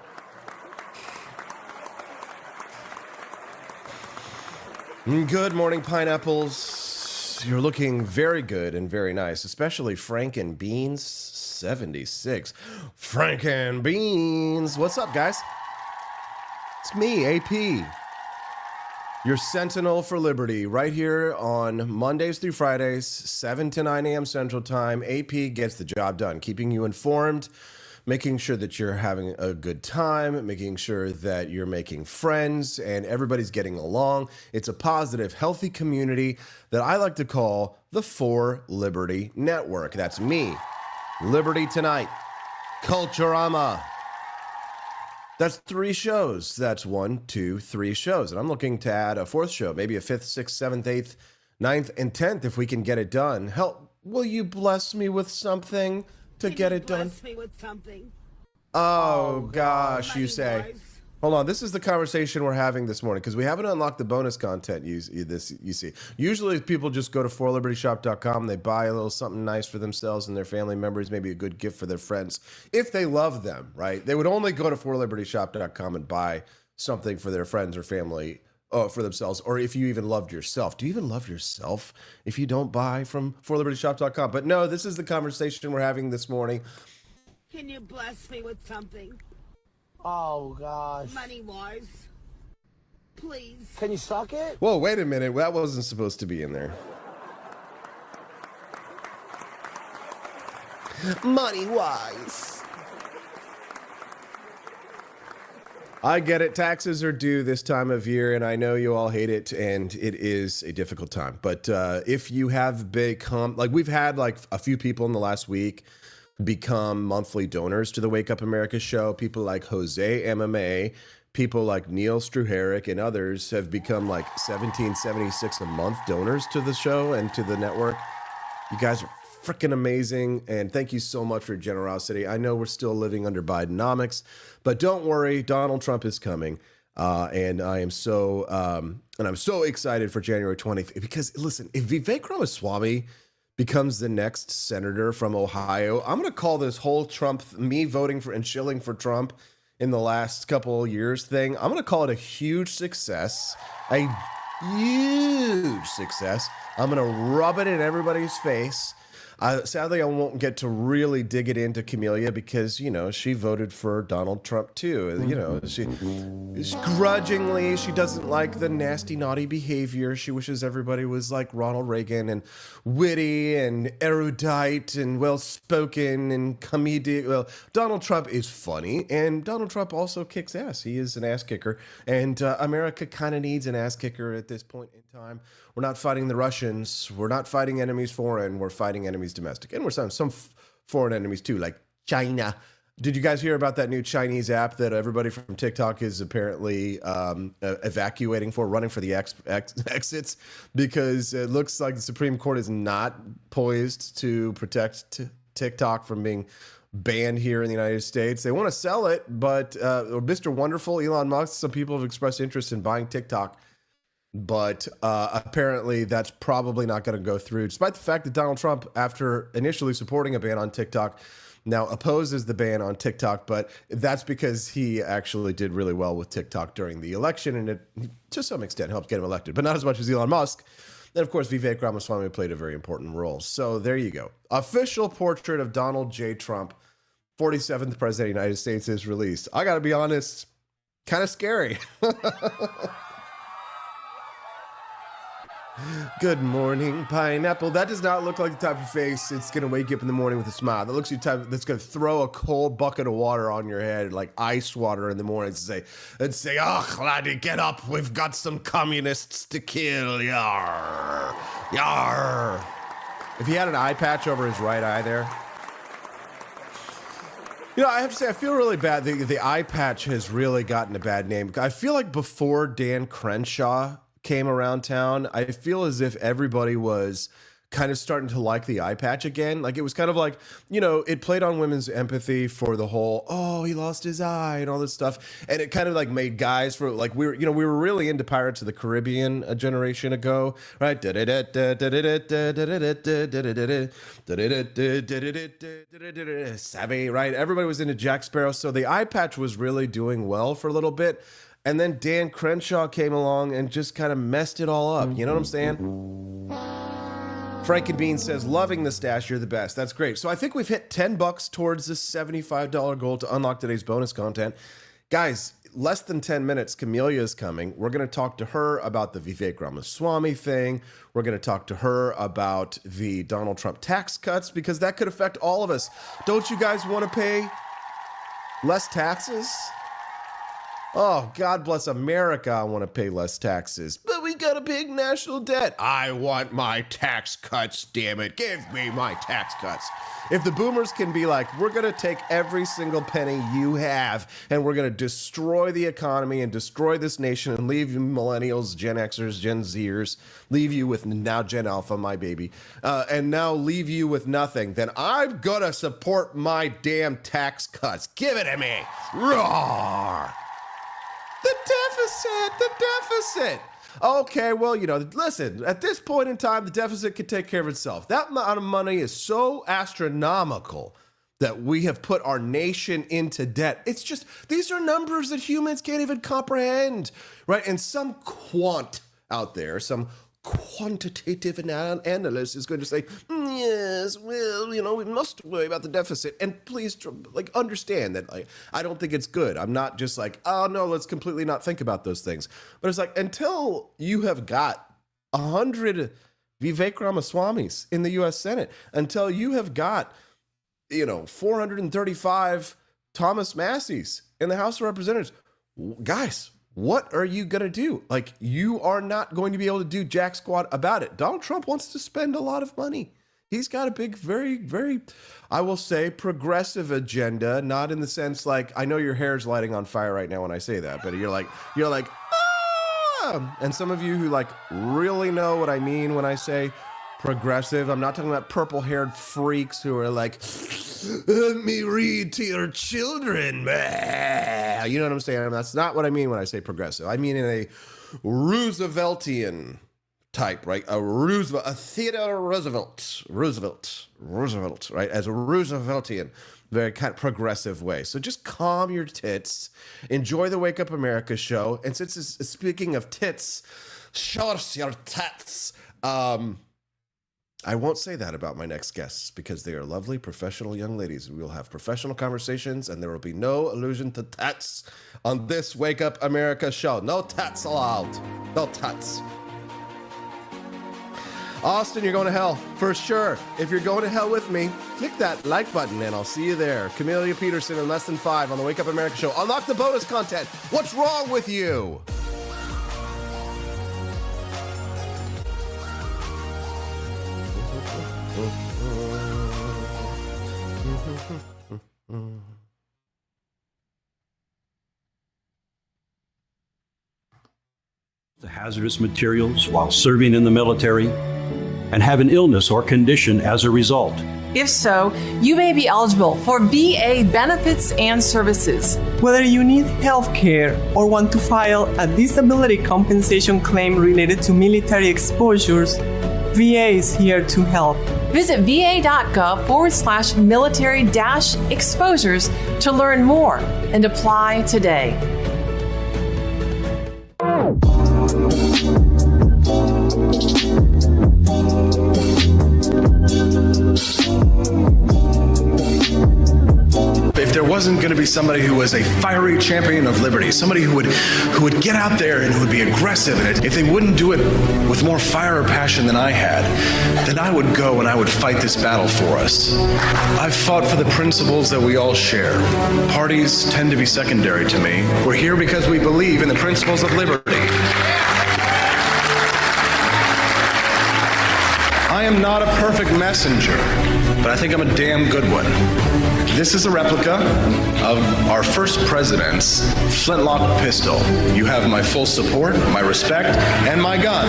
Good morning, pineapples. You're looking very good and very nice, especially Franken Beans 76. Franken Beans. What's up, guys? It's me, AP. Your sentinel for liberty, right here on Mondays through Fridays, 7 to 9 a.m. Central Time. AP gets the job done, keeping you informed, making sure that you're having a good time, making sure that you're making friends and everybody's getting along. It's a positive, healthy community that I like to call the For Liberty Network. That's me, Liberty Tonight, Culturama. That's 3 shows. That's 1, 2, 3 shows. And I'm looking to add a 4th show, maybe a 5th, 6th, 7th, 8th, 9th, and 10th if we can get it done. Help, will you bless me with something to get it done? Bless me with something. Oh gosh, you say. Hold on, this is the conversation we're having this morning because we haven't unlocked the bonus content you see. Usually people just go to forlibertyshop.com, they buy a little something nice for themselves and their family members, maybe a good gift for their friends, if they love them, right? They would only go to forlibertyshop.com and buy something for their friends or family, for themselves, or if you even loved yourself. Do you even love yourself if you don't buy from forlibertyshop.com? But no, this is the conversation we're having this morning. Can you bless me with something? Oh, gosh. Money-wise. Please. Can you suck it? Whoa, wait a minute. That wasn't supposed to be in there. Money-wise. I get it. Taxes are due this time of year, and I know you all hate it, and it is a difficult time. But if you have become, like we've had like a few people in the last week become monthly donors to the Wake Up America show. People like Jose MMA, people like Neil Struharic, and others have become like $17.76 a month donors to the show and to the network. You guys are freaking amazing, and thank you so much for your generosity. I know we're still living under Bidenomics, but don't worry, Donald Trump is coming, and I'm so excited for January 20th because listen, if Vivek Ramaswamy becomes the next senator from Ohio, I'm going to call this whole me voting for and shilling for Trump in the last couple of years thing, I'm going to call it a huge success. A huge success. I'm going to rub it in everybody's face. Sadly, I won't get to really dig it into Camellia because, you know, she voted for Donald Trump too. You know, she grudgingly, she doesn't like the nasty, naughty behavior. She wishes everybody was like Ronald Reagan and witty and erudite and well-spoken and comedic. Well, Donald Trump is funny, and Donald Trump also kicks ass. He is an ass kicker, and America kind of needs an ass kicker at this point in time. We're not fighting the Russians. We're not fighting enemies foreign. We're fighting enemies domestic. And we're some foreign enemies too, like China. Did you guys hear about that new Chinese app that everybody from TikTok is apparently evacuating for, running for the exits? Because it looks like the Supreme Court is not poised to protect TikTok from being banned here in the United States. They want to sell it, but Mr. Wonderful, Elon Musk, some people have expressed interest in buying TikTok. But apparently that's probably not going to go through, despite the fact that Donald Trump, after initially supporting a ban on TikTok, now opposes the ban on TikTok. But that's because he actually did really well with TikTok during the election, and it, to some extent, helped get him elected, but not as much as Elon Musk. And, of course, Vivek Ramaswamy played a very important role. So there you go. Official portrait of Donald J. Trump, 47th President of the United States, is released. I got to be honest, Kind of scary. Good morning, pineapple. That does not look like the type of face it's going to wake you up in the morning with a smile. That looks like the type that's going to throw a cold bucket of water on your head, like ice water in the morning, and say, oh, laddie, get up. We've got some communists to kill. Yar. Yar. If he had an eye patch over his right eye there. You know, I have to say, I feel really bad. The eye patch has really gotten a bad name. I feel like before Dan Crenshaw came around town, I feel as if everybody was kind of starting to like the eye patch again. Like, it was kind of like, you know, it played on women's empathy for the whole, oh, he lost his eye and all this stuff. And it kind of like made guys for like, we were really into Pirates of the Caribbean a generation ago, right? Savvy, right? Everybody was into Jack Sparrow. So the eye patch was really doing well for a little bit. And then Dan Crenshaw came along and just kind of messed it all up. You know what I'm saying? Frankenbean says, loving the stash, you're the best. That's great. So I think we've hit $10 towards this $75 goal to unlock today's bonus content. Guys, less than 10 minutes, Camellia is coming. We're going to talk to her about the Vivek Ramaswamy thing. We're going to talk to her about the Donald Trump tax cuts, because that could affect all of us. Don't you guys want to pay less taxes? Oh, God bless America, I want to pay less taxes. But we got a big national debt. I want my tax cuts, damn it. Give me my tax cuts. If the boomers can be like, we're going to take every single penny you have, and we're going to destroy the economy and destroy this nation and leave you millennials, Gen Xers, Gen Zers, leave you with now Gen Alpha, my baby, and now leave you with nothing, then I'm going to support my damn tax cuts. Give it to me. Roar. The deficit. Okay, well, you know, listen, at this point in time, the deficit can take care of itself. That amount of money is so astronomical that we have put our nation into debt. It's just, these are numbers that humans can't even comprehend, right? And some quant out there, some quantitative analyst is going to say, yes, well, you know, we must worry about the deficit. And please, like, understand that, like, I don't think it's good. I'm not just like, oh, no, let's completely not think about those things. But it's like, until you have got 100 Vivek Ramaswamys in the U.S. Senate, until you have got, you know, 435 Thomas Masseys in the House of Representatives, guys, what are you going to do? Like, you are not going to be able to do jack squat about it. Donald Trump wants to spend a lot of money. He's got a big, very, very, I will say, progressive agenda, not in the sense like, I know your hair's lighting on fire right now when I say that, but you're like, ah! And some of you who like really know what I mean when I say progressive, I'm not talking about purple-haired freaks who are like, let me read to your children. You know what I'm saying? That's not what I mean when I say progressive. I mean in a Rooseveltian type, right? A Theodore Roosevelt, right? As a Rooseveltian, very kind of progressive way. So just calm your tits, enjoy the Wake Up America show. And since it's speaking of tits, show us your tits. I won't say that about my next guests because they are lovely, professional young ladies. We will have professional conversations, and there will be no allusion to tats on this Wake Up America show. No tats allowed. No tats. Austin, you're going to hell for sure. If you're going to hell with me, click that like button, and I'll see you there. Camellia Peterson in less than 5 on the Wake Up America show. Unlock the bonus content. What's wrong with you? The hazardous materials while serving in the military and have an illness or condition as a result. If so, you may be eligible for VA benefits and services. Whether you need health care or want to file a disability compensation claim related to military exposures, VA is here to help. Visit va.gov/military-exposures to learn more and apply today. If there wasn't going to be somebody who was a fiery champion of liberty, somebody who would get out there and who would be aggressive. And if they wouldn't do it with more fire or passion than I had, then I would go and I would fight this battle for us. I've fought for the principles that we all share. Parties tend to be secondary to me. We're here because we believe in the principles of liberty. I am not a perfect messenger, but I think I'm a damn good one. This is a replica of our first president's flintlock pistol. You have my full support, my respect, and my gun.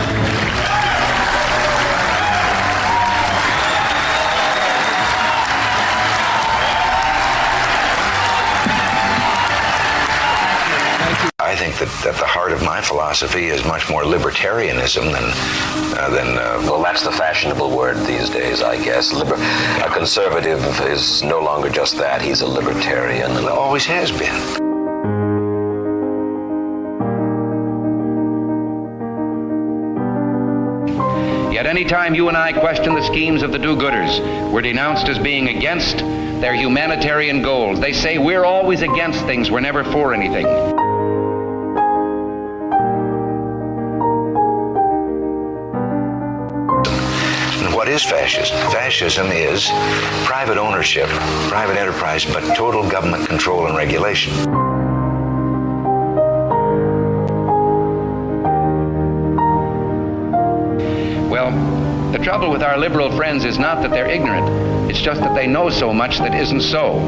I think that the heart of my philosophy is much more libertarianism than well, that's the fashionable word these days, I guess. A conservative is no longer just that. He's a libertarian and always has been. Yet any time you and I question the schemes of the do-gooders, we're denounced as being against their humanitarian goals. They say we're always against things, we're never for anything. What is fascism? Fascism is private ownership, private enterprise, but total government control and regulation. Well, the trouble with our liberal friends is not that they're ignorant. It's just that they know so much that isn't so.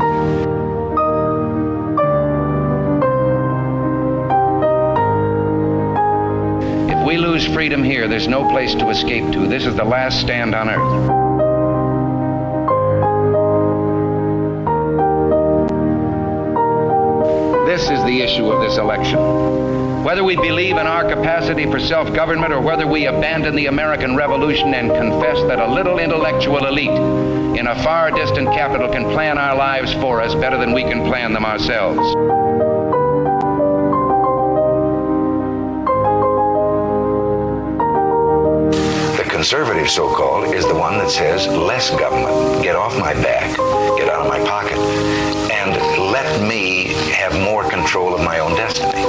If we lose freedom here, there's no place to escape to. This is the last stand on earth. This is the issue of this election. Whether we believe in our capacity for self-government or whether we abandon the American Revolution and confess that a little intellectual elite in a far distant capital can plan our lives for us better than we can plan them ourselves. Conservative, so-called, is the one that says less government, get off my back, get out of my pocket, and let me have more control of my own destiny.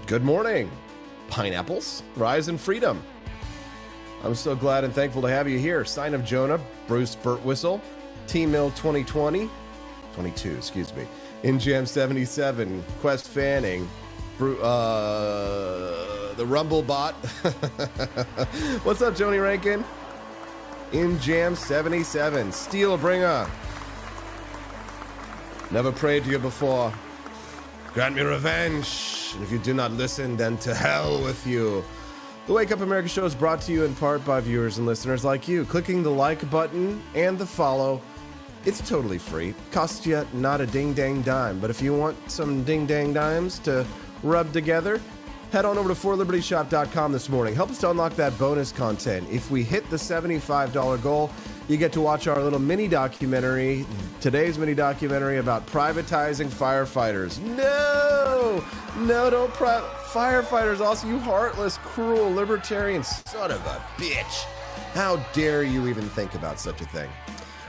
Good morning, pineapples, rise in freedom. I'm so glad and thankful to have you here. Sign of Jonah, Bruce Burtwhistle, T-Mill 22, In Jam 77, Quest Fanning, the Rumble Bot. What's up, Joni Rankin? In Jam 77, Steel Bringer. Never prayed to you before. Grant me revenge. And if you do not listen, then to hell with you. The Wake Up America show is brought to you in part by viewers and listeners like you. Clicking the like button and the follow, it's totally free. Costs you not a ding-dang-dime. But if you want some ding-dang-dimes to rub together, head on over to forlibertyshop.com this morning. Help us to unlock that bonus content. If we hit the $75 goal, you get to watch our little mini documentary, today's mini documentary about privatizing firefighters. No, don't firefighters also, you heartless, cruel, libertarian son of a bitch. How dare you even think about such a thing?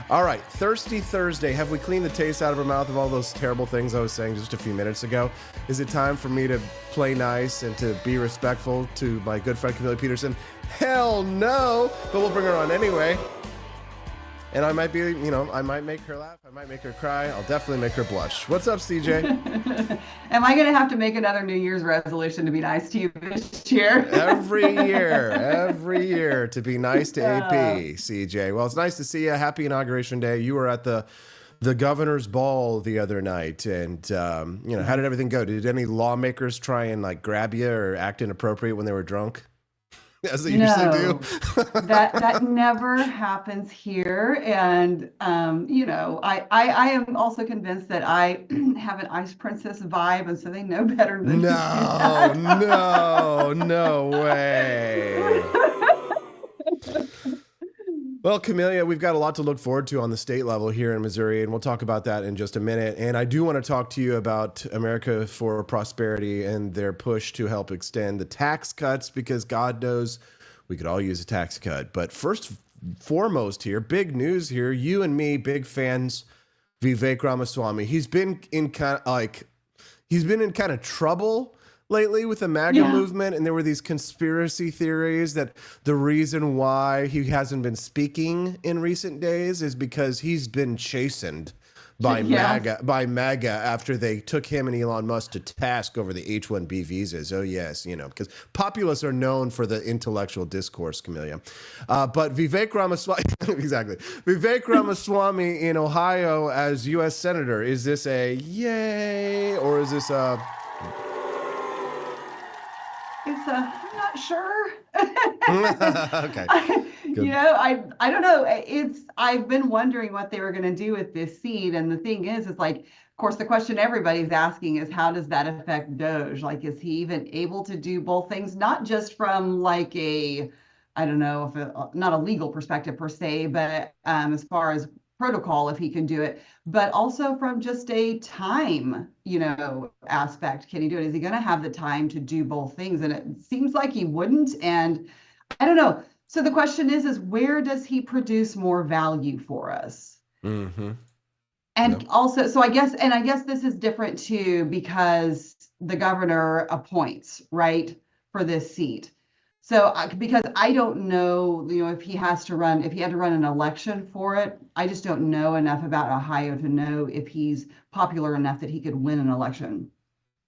All right, Thirsty Thursday. Have we cleaned the taste out of our mouth of all those terrible things I was saying just a few minutes ago? Is it time for me to play nice and to be respectful to my good friend Camilla Peterson? Hell no, but we'll bring her on anyway. And I might be, I might make her laugh. I might make her cry. I'll definitely make her blush. What's up, CJ? Am I going to have to make another New Year's resolution to be nice to you this year? every year to be nice to AP, CJ. Well, it's nice to see you. Happy Inauguration Day. You were at the governor's ball the other night. And, how did everything go? Did any lawmakers try and grab you or act inappropriate when they were drunk? as they usually do. that never happens here. And, I am also convinced that I have an Ice Princess vibe, and so they know better than to do that. No way. Well, Camellia, we've got a lot to look forward to on the state level here in Missouri, and we'll talk about that in just a minute. And I do want to talk to you about America for Prosperity and their push to help extend the tax cuts, because God knows we could all use a tax cut. But first, foremost here, big news here, you and me, big fans, Vivek Ramaswamy. He's been in kind of trouble lately with the MAGA movement, and there were these conspiracy theories that the reason why he hasn't been speaking in recent days is because he's been chastened by MAGA after they took him and Elon Musk to task over the H-1B visas. Oh yes, because populists are known for the intellectual discourse, Camellia. But Vivek Ramaswamy, exactly. Vivek Ramaswamy in Ohio as U.S. Senator, is this a yay or is this a... I'm not sure. Okay. I don't know. I've been wondering what they were going to do with this seat. And the thing is like, of course, the question everybody's asking is, how does that affect Doge? Like, is he even able to do both things? Not just from like I don't know, if not a legal perspective per se, but as far as protocol, if he can do it, but also from just a time, aspect. Can he do it? Is he going to have the time to do both things? And it seems like he wouldn't. And I don't know. So the question is where does he produce more value for us? Mm-hmm. And also, so I guess this is different too, because the governor appoints, right, for this seat. So because I don't know, if he had to run an election for it, I just don't know enough about Ohio to know if he's popular enough that he could win an election.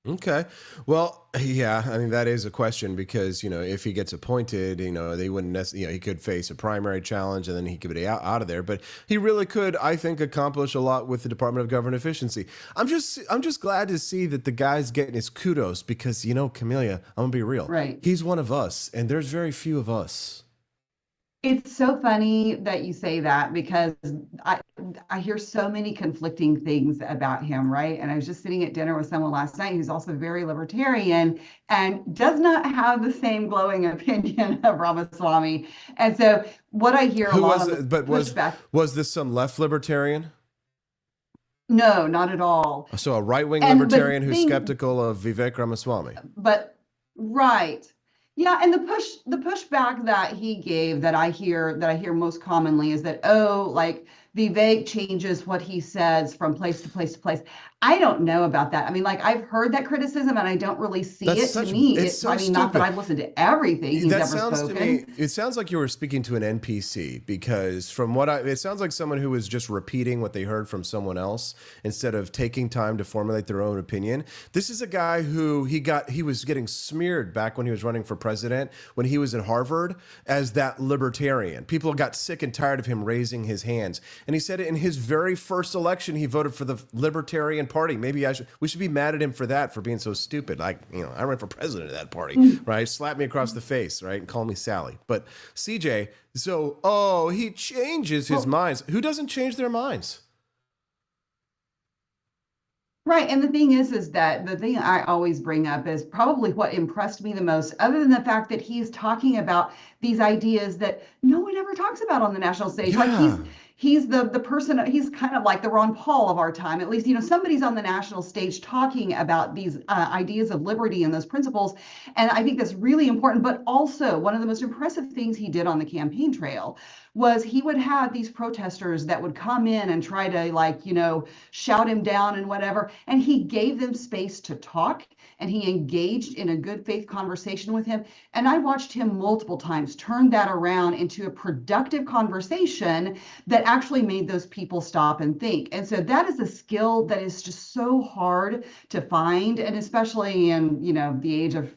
Okay. Well, yeah, I mean, that is a question because, if he gets appointed, they wouldn't necessarily, he could face a primary challenge and then he could be out of there. But he really could, I think, accomplish a lot with the Department of Government Efficiency. I'm just glad to see that the guy's getting his kudos because, Camellia, I'm going to be real. Right. He's one of us and there's very few of us. It's so funny that you say that because I hear so many conflicting things about him, right? And I was just sitting at dinner with someone last night who's also very libertarian and does not have the same glowing opinion of Ramaswamy. And so what I hear was this some left libertarian? No, not at all. So a right-wing libertarian who's skeptical of Vivek Ramaswamy. But right. Yeah, and the pushback that he gave that I hear most commonly is that, like Vivek changes what he says from place to place to place. I don't know about that. I mean, like I've heard that criticism and I don't really see it. To me, not that I've listened to everything he's ever spoken. To me, it sounds like you were speaking to an NPC because from it sounds like someone who was just repeating what they heard from someone else instead of taking time to formulate their own opinion. This is a guy who he was getting smeared back when he was running for president when he was at Harvard as that libertarian. People got sick and tired of him raising his hands. And he said in his very first election, he voted for the Libertarian Party. Maybe we should be mad at him for that, for being so stupid. Like, I ran for president of that party, right? Slap me across the face, right? And call me Sally. But CJ, he changes his minds. Who doesn't change their minds? Right. And the thing is that the thing I always bring up is probably what impressed me the most, other than the fact that he's talking about these ideas that no one ever talks about on the national stage. Yeah. Like he's the person, he's kind of like the Ron Paul of our time. At least, somebody's on the national stage talking about these ideas of liberty and those principles. And I think that's really important. But also one of the most impressive things he did on the campaign trail was he would have these protesters that would come in and try to shout him down and whatever. And he gave them space to talk and he engaged in a good faith conversation with him. And I watched him multiple times turn that around into a productive conversation that actually made those people stop and think. And so that is a skill that is just so hard to find. And especially in, the age of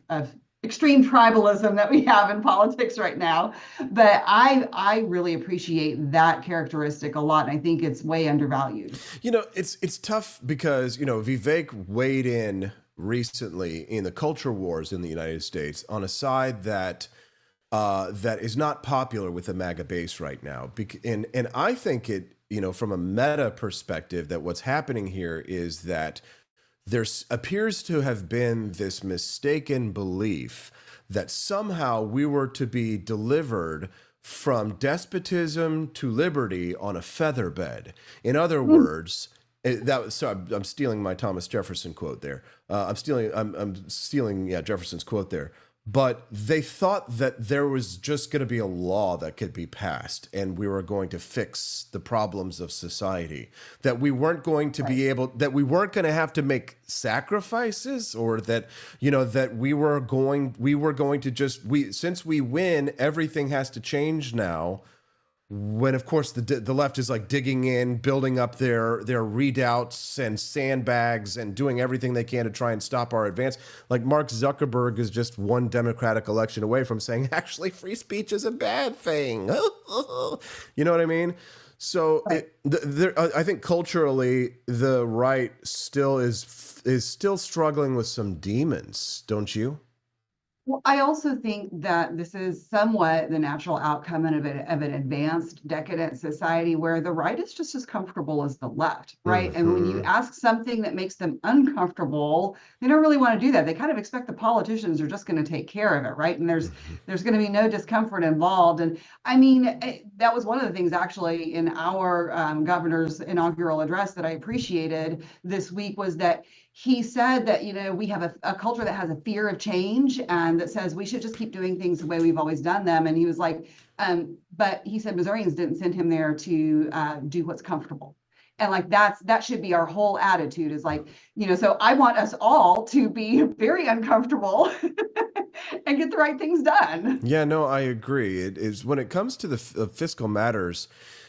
extreme tribalism that we have in politics right now. But I really appreciate that characteristic a lot. And I think it's way undervalued. It's tough because, Vivek weighed in recently in the culture wars in the United States on a side that that is not popular with the MAGA base right now. And I think it, from a meta perspective, that what's happening here is that there appears to have been this mistaken belief that somehow we were to be delivered from despotism to liberty on a feather bed. In other words, I'm stealing my Thomas Jefferson quote there. I'm stealing Jefferson's quote there. But they thought that there was just going to be a law that could be passed and we were going to fix the problems of society, that we weren't going to be able, that we weren't going to have to make sacrifices, or that, that we were going to just, since we win, everything has to change now. When, of course, the left is like digging in, building up their redoubts and sandbags and doing everything they can to try and stop our advance. Like Mark Zuckerberg is just one Democratic election away from saying, actually, free speech is a bad thing. You know what I mean? So I think culturally, the right still is still struggling with some demons, don't you? Well, I also think that this is somewhat the natural outcome of an advanced, decadent society where the right is just as comfortable as the left, right? And when you ask something that makes them uncomfortable, they don't really want to do that. They kind of expect the politicians are just going to take care of it, right? And there's going to be no discomfort involved. And I mean, that was one of the things actually in our governor's inaugural address that I appreciated this week, was that he said that, we have a culture that has a fear of change and that says we should just keep doing things the way we've always done them. And he was like, but he said Missourians didn't send him there to do what's comfortable. And like, that should be our whole attitude, is like, so I want us all to be very uncomfortable and get the right things done. Yeah, no, I agree. It is, when it comes to the fiscal matters,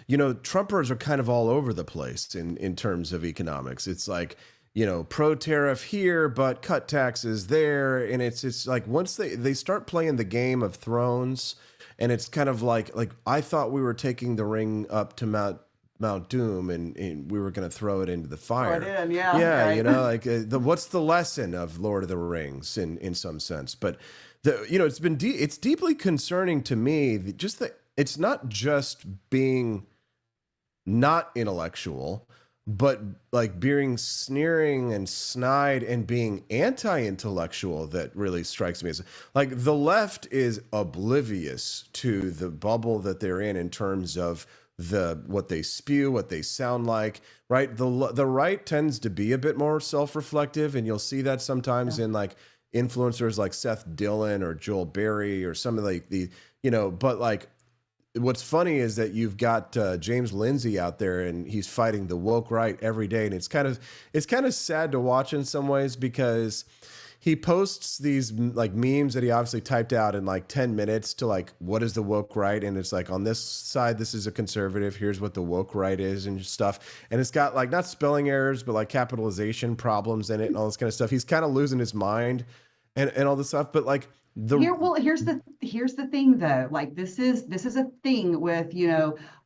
Trumpers are kind of all over the place in terms of economics. It's like, pro-tariff here, but cut taxes there. And it's like, once they start playing the Game of Thrones, and it's kind of like I thought we were taking the ring up to Mount Doom and we were going to throw it into the fire. Right. Like what's the lesson of Lord of the Rings in some sense? But it's deeply concerning to me, just that it's not just being not intellectual, but like being sneering and snide and being anti-intellectual that really strikes me as like the left is oblivious to the bubble that they're in terms of what they spew, what they sound like, right? The right tends to be a bit more self-reflective, and you'll see that sometimes in like influencers like Seth Dillon or Joel Berry or some of but like, what's funny is that you've got James Lindsay out there, and he's fighting the woke right every day, and it's kind of sad to watch in some ways, because he posts these like memes that he obviously typed out in like 10 minutes to like, what is the woke right? And it's like, on this side, this is a conservative. Here's what the woke right is and stuff. And it's got like not spelling errors, but like capitalization problems in it and all this kind of stuff. He's kind of losing his mind and all this stuff. But like, here's the thing though, like this is a thing with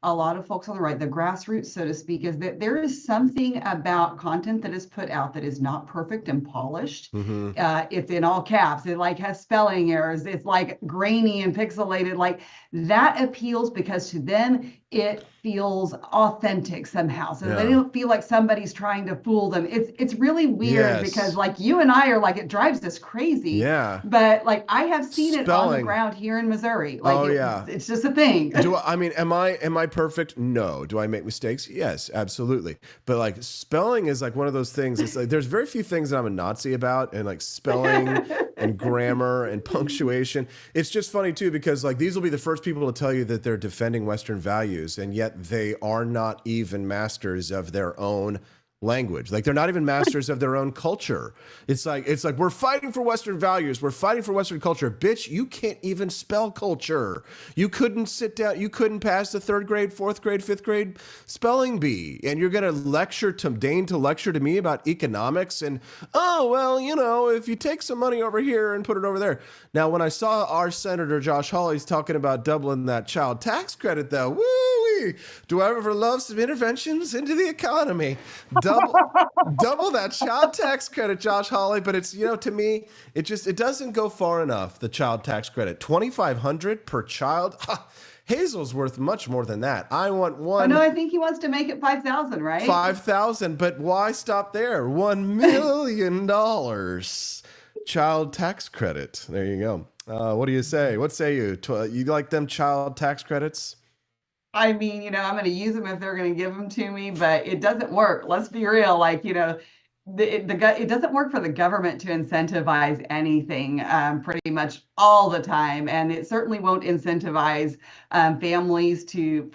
a lot of folks on the right, the grassroots, so to speak, is that there is something about content that is put out that is not perfect and polished. It's in all caps, it like has spelling errors, it's like grainy and pixelated, like that appeals because to them it feels authentic somehow, so they don't feel like somebody's trying to fool them. It's really weird because like you and I are like, it drives us crazy, but like I have seen it on the ground here in Missouri, like it's just a thing. Am I perfect? No. Do I make mistakes? Yes, absolutely. But like spelling is like one of those things. It's like there's very few things that I'm a Nazi about, and like spelling and grammar and punctuation. It's just funny too, because like these will be the first people to tell you that they're defending Western values, and yet they are not even masters of their own language. Like they're not even masters of their own culture. It's like we're fighting for Western values, we're fighting for Western culture. Bitch, you can't even spell culture. You couldn't sit down, you couldn't pass the 3rd grade, 4th grade, 5th grade spelling bee, and you're gonna deign to lecture to me about economics and if you take some money over here and put it over there. Now when I saw our Senator Josh Hawley's talking about doubling that child tax credit though, woo, hey, do I ever love some interventions into the economy? Double that child tax credit, Josh Hawley. But it's, to me, it doesn't go far enough, the child tax credit. $2,500 per child. Hazel's worth much more than that. I want one. Oh, no, I think he wants to make it 5,000, right? 5,000, but why stop there? $1 million child tax credit. There you go. What do you say? What say you? You like them child tax credits? I mean, I'm going to use them if they're going to give them to me, but it doesn't work. Let's be real. Like, it doesn't work for the government to incentivize anything pretty much all the time, and it certainly won't incentivize families to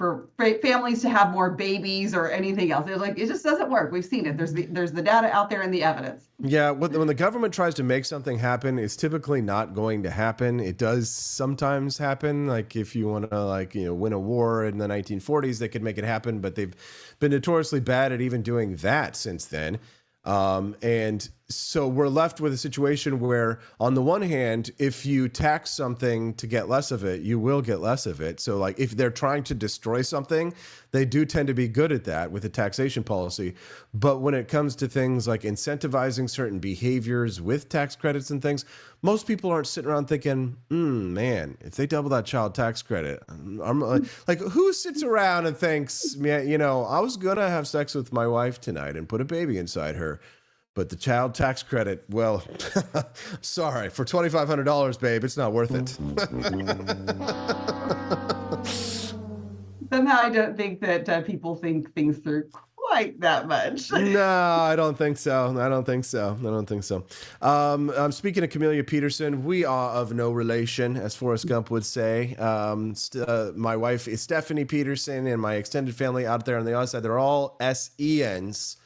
have more babies or anything else. It just doesn't work. We've seen it. There's the data out there and the evidence. Yeah, when the government tries to make something happen, it's typically not going to happen. It does sometimes happen. Like if you want to win a war in the 1940s, they could make it happen, but they've been notoriously bad at even doing that since then. And so we're left with a situation where, on the one hand, if you tax something to get less of it, you will get less of it. So like if they're trying to destroy something, they do tend to be good at that with a taxation policy. But when it comes to things like incentivizing certain behaviors with tax credits and things, most people aren't sitting around thinking, man, if they double that child tax credit, I'm like, who sits around and thinks, I was going to have sex with my wife tonight and put a baby inside her. But the child tax credit, well, sorry, for $2,500, babe, it's not worth it. Somehow I don't think that people think things through quite that much. No, I don't think so. Speaking of Camellia Peterson, we are of no relation, as Forrest Gump would say. My wife is Stephanie Peterson, and my extended family out there on the other side, they're all SENs.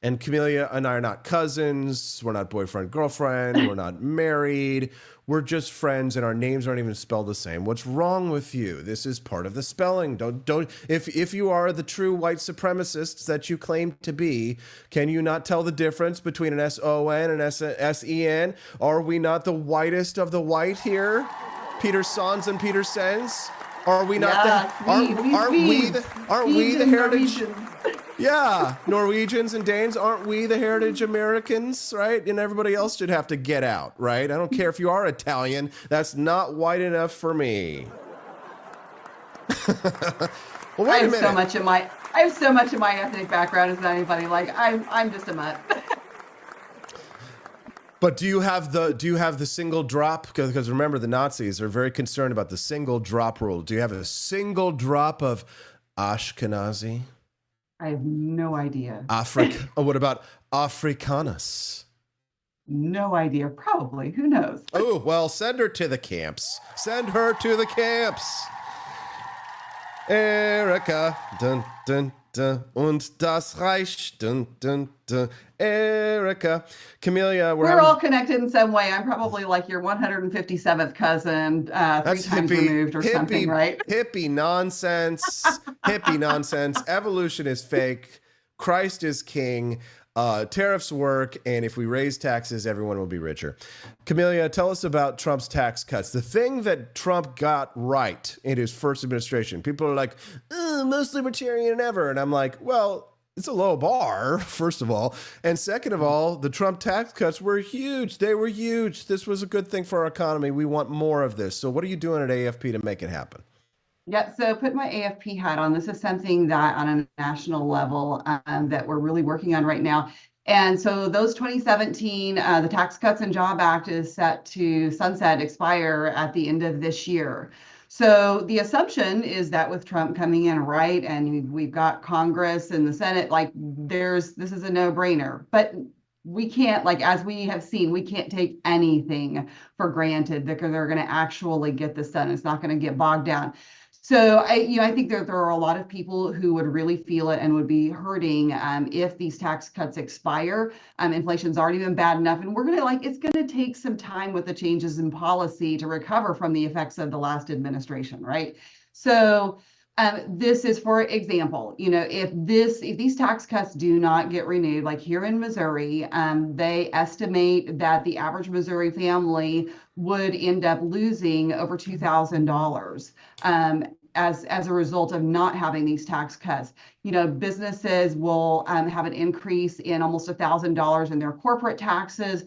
And Camellia and I are not cousins. We're not boyfriend, girlfriend. We're not married. We're just friends, and our names aren't even spelled the same. What's wrong with you? This is part of the spelling. Don't. If you are the true white supremacists that you claim to be, can you not tell the difference between an SON and SEN? Are we not the whitest of the white here? Petersons and Petersens? Are we not aren't we the heritage? Yeah, Norwegians and Danes, aren't we the heritage Americans, right? And everybody else should have to get out, right? I don't care if you are Italian. That's not white enough for me. Well, wait a minute. I have so much of my ethnic background. It's not even funny. Like I'm just a mutt. But do you have the single drop? Because remember, the Nazis are very concerned about the single drop rule. Do you have a single drop of Ashkenazi? I have no idea. What about Afrikanus? No idea. Probably. Who knows? Oh, well, send her to the camps. Send her to the camps. Erica, dun, dun, dun, und das Reich, dun, dun, dun. Erica, Camellia, we're all connected in some way. I'm probably like your 157th cousin, 3 times removed or something, right? Hippie nonsense. Hippie nonsense. Evolution is fake. Christ is king. Tariffs work, and if we raise taxes, everyone will be richer. Camellia, tell us about Trump's tax cuts. The thing that Trump got right in his first administration. People are like, most libertarian ever. And I'm like, well, it's a low bar, first of all. And second of all, the Trump tax cuts were huge. They were huge. This was a good thing for our economy. We want more of this. So what are you doing at AFP to make it happen? Yeah, so put my AFP hat on. This is something that on a national level that we're really working on right now. And so those 2017, the Tax Cuts and Job Act is set to expire at the end of this year. So the assumption is that with Trump coming in, right, and we've got Congress and the Senate, like this is a no-brainer. But we can't, like, as we have seen, we can't take anything for granted because they're going to actually get this done. It's not going to get bogged down. So I think there are a lot of people who would really feel it and would be hurting if these tax cuts expire. Inflation's already been bad enough, and it's going to take some time with the changes in policy to recover from the effects of the last administration, right? So this is, for example, if these tax cuts do not get renewed, like here in Missouri, they estimate that the average Missouri family would end up losing over $2,000 as a result of not having these tax cuts. Businesses will have an increase in almost $1,000 in their corporate taxes.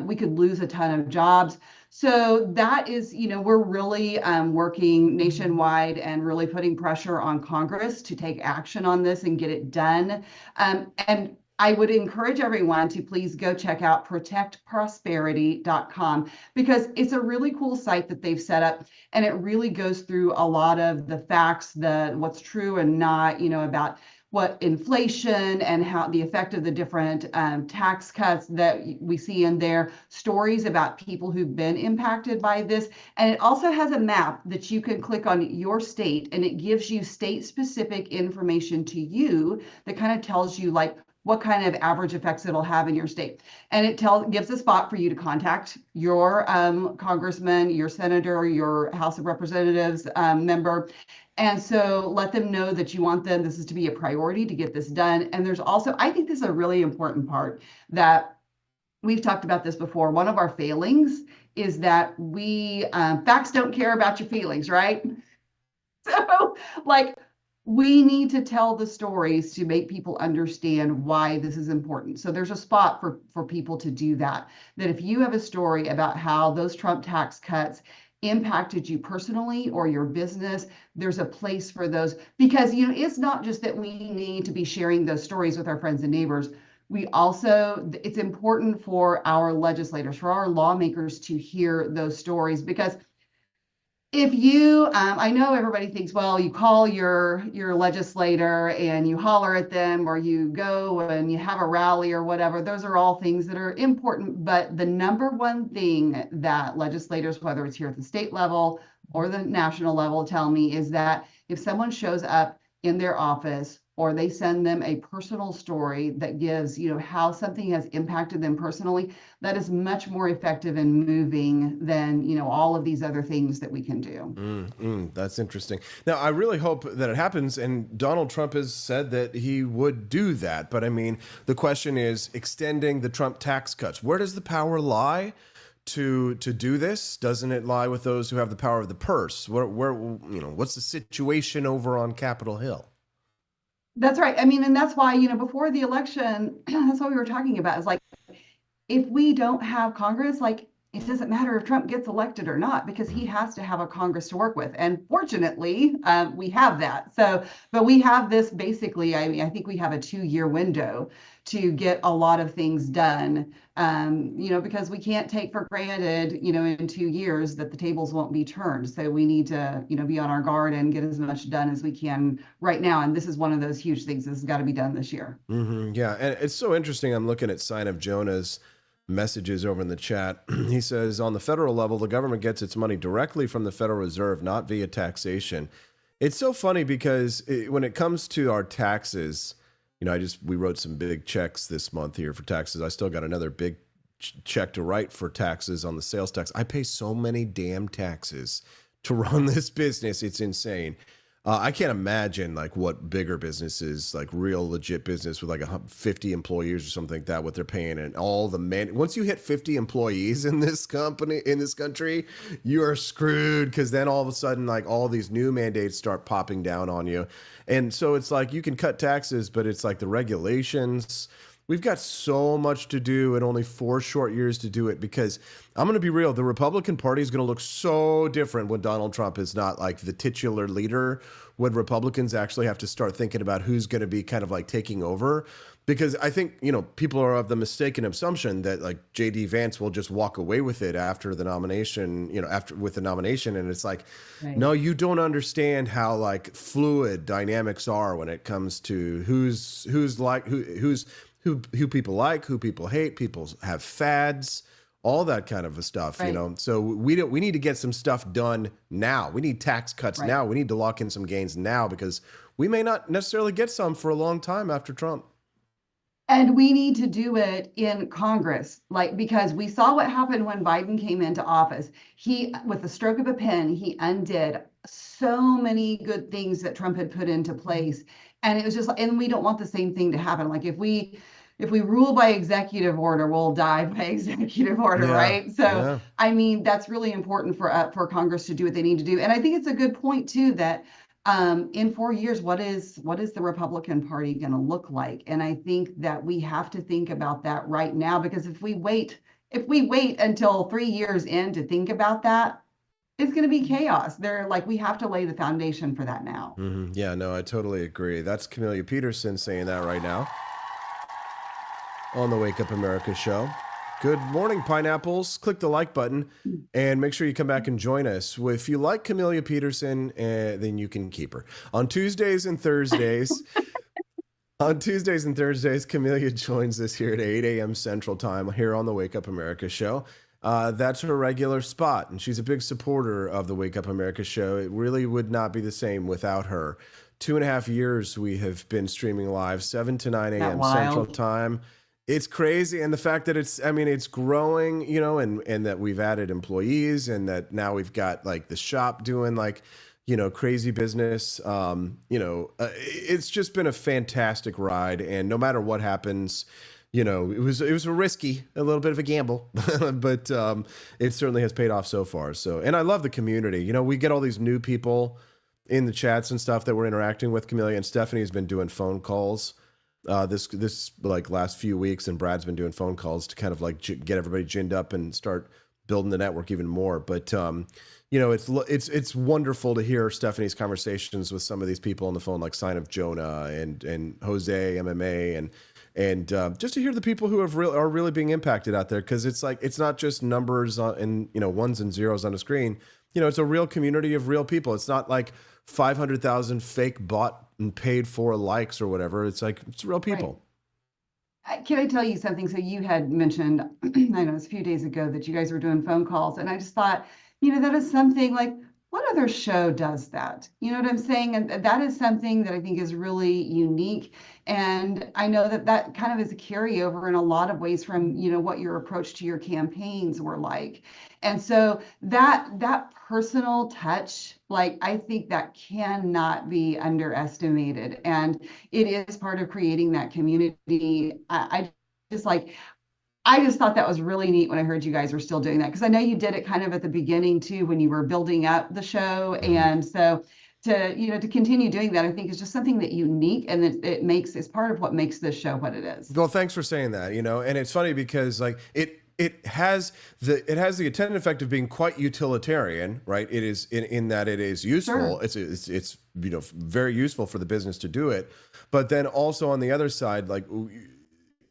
We could lose a ton of jobs. So that is, we're really working nationwide and really putting pressure on Congress to take action on this and get it done. And I would encourage everyone to please go check out protectprosperity.com, because it's a really cool site that they've set up, and it really goes through a lot of the facts, what's true and not, about what inflation and how the effect of the different tax cuts that we see in there, stories about people who've been impacted by this. And it also has a map that you can click on your state, and it gives you state-specific information to you that kind of tells you like what kind of average effects it'll have in your state. And it gives a spot for you to contact your congressman, your senator, your House of Representatives member. And so let them know that you want this is to be a priority to get this done. And there's also, I think this is a really important part that we've talked about this before. One of our failings is that facts don't care about your feelings, right? So we need to tell the stories to make people understand why this is important. So there's a spot for people to do that. That if you have a story about how those Trump tax cuts impacted you personally or your business, there's a place for those. Because, it's not just that we need to be sharing those stories with our friends and neighbors. It's important for our legislators, for our lawmakers to hear those stories, because if you, I know everybody thinks, well, you call your legislator and you holler at them, or you go and you have a rally or whatever. Those are all things that are important. But the number one thing that legislators, whether it's here at the state level or the national level, tell me is that if someone shows up in their office or they send them a personal story that gives, how something has impacted them personally, that is much more effective and moving than, all of these other things that we can do. That's interesting. Now, I really hope that it happens. And Donald Trump has said that he would do that. But I mean, the question is extending the Trump tax cuts. Where does the power lie to do this? Doesn't it lie with those who have the power of the purse? What's the situation over on Capitol Hill? That's right. I mean, and that's why, before the election, that's what we were talking about, is if we don't have Congress, it doesn't matter if Trump gets elected or not, because he has to have a Congress to work with. And fortunately, we have that. But we have this basically, I think we have a 2-year window to get a lot of things done, because we can't take for granted, in 2 years that the tables won't be turned. So we need to, be on our guard and get as much done as we can right now. And this is one of those huge things that's got to be done this year. Yeah. And it's so interesting. I'm looking at Sign of Jonah's messages over in the chat. He says, on the federal level, the government gets its money directly from the Federal Reserve, not via taxation. It's so funny because when it comes to our taxes, we wrote some big checks this month here for taxes. I still got another big check to write for taxes on the sales tax. I pay so many damn taxes to run this business. It's insane. I can't imagine what bigger businesses, real legit business with 50 employees or something like that, what they're paying, and all the once you hit 50 employees in this country, you are screwed, because then all of a sudden all these new mandates start popping down on you. And so it's you can cut taxes, but it's the regulations. We've got so much to do and only 4 short years to do it, because I'm going to be real. The Republican Party is going to look so different when Donald Trump is not the titular leader, when Republicans actually have to start thinking about who's going to be kind of taking over. Because I think, people are of the mistaken assumption that J.D. Vance will just walk away with it after the nomination, with the nomination. And it's right. No, you don't understand how fluid dynamics are when it comes to who people like, who people hate, people have fads, all that kind of stuff, right. So we need to get some stuff done now. We need tax cuts now. We need to lock in some gains now, because we may not necessarily get some for a long time after Trump. And we need to do it in Congress, because we saw what happened when Biden came into office. He, with the stroke of a pen, he undid so many good things that Trump had put into place. And it was just, and we don't want the same thing to happen. If we rule by executive order, we'll die by executive order, right? So, I mean, that's really important for Congress to do what they need to do. And I think it's a good point, too, that in 4 years, what is the Republican Party going to look like? And I think that we have to think about that right now, because if we wait until 3 years in to think about that, it's going to be chaos. We have to lay the foundation for that now. Mm-hmm. Yeah, no, I totally agree. That's Camellia Peterson saying that right now on the Wake Up America show. Good morning, pineapples. Click the like button and make sure you come back and join us. If you like Camellia Peterson, then you can keep her. On Tuesdays and Thursdays, Camellia joins us here at 8 a.m. Central Time here on the Wake Up America show. That's her regular spot, and she's a big supporter of the Wake Up America show. It really would not be the same without her. 2.5 years we have been streaming live, 7 to 9 a.m. Central Time. It's crazy. And the fact that it's growing, and that we've added employees, and that now we've got like the shop doing crazy business. It's just been a fantastic ride. And no matter what happens, it was a little bit of a gamble, but it certainly has paid off so far. And I love the community. We get all these new people in the chats and stuff that we're interacting with. Camellia and Stephanie has been doing phone calls this last few weeks, and Brad's been doing phone calls to kind of get everybody ginned up and start building the network even more. But it's wonderful to hear Stephanie's conversations with some of these people on the phone, like Sign of Jonah and Jose MMA, and just to hear the people who are really being impacted out there, because it's not just numbers and ones and zeros on a screen. It's a real community of real people. It's not like 500,000 fake bought and paid for likes or whatever. It's real people. Right. Can I tell you something? So you had mentioned, I know it was a few days ago, that you guys were doing phone calls, and I just thought, that is something like, what other show does that? You know what I'm saying? And that is something that I think is really unique. And I know that kind of is a carryover in a lot of ways from, what your approach to your campaigns were like. And so that personal touch, I think that cannot be underestimated. And it is part of creating that community. I just thought that was really neat when I heard you guys were still doing that, because I know you did it kind of at the beginning too, when you were building up the show. And so to continue doing that, I think is just something that unique, and that it's part of what makes this show what it is. Well, thanks for saying that, and it's funny because it has the attendant effect of being quite utilitarian, right? It is in that it is useful. Sure. It's very useful for the business to do it. But then also on the other side,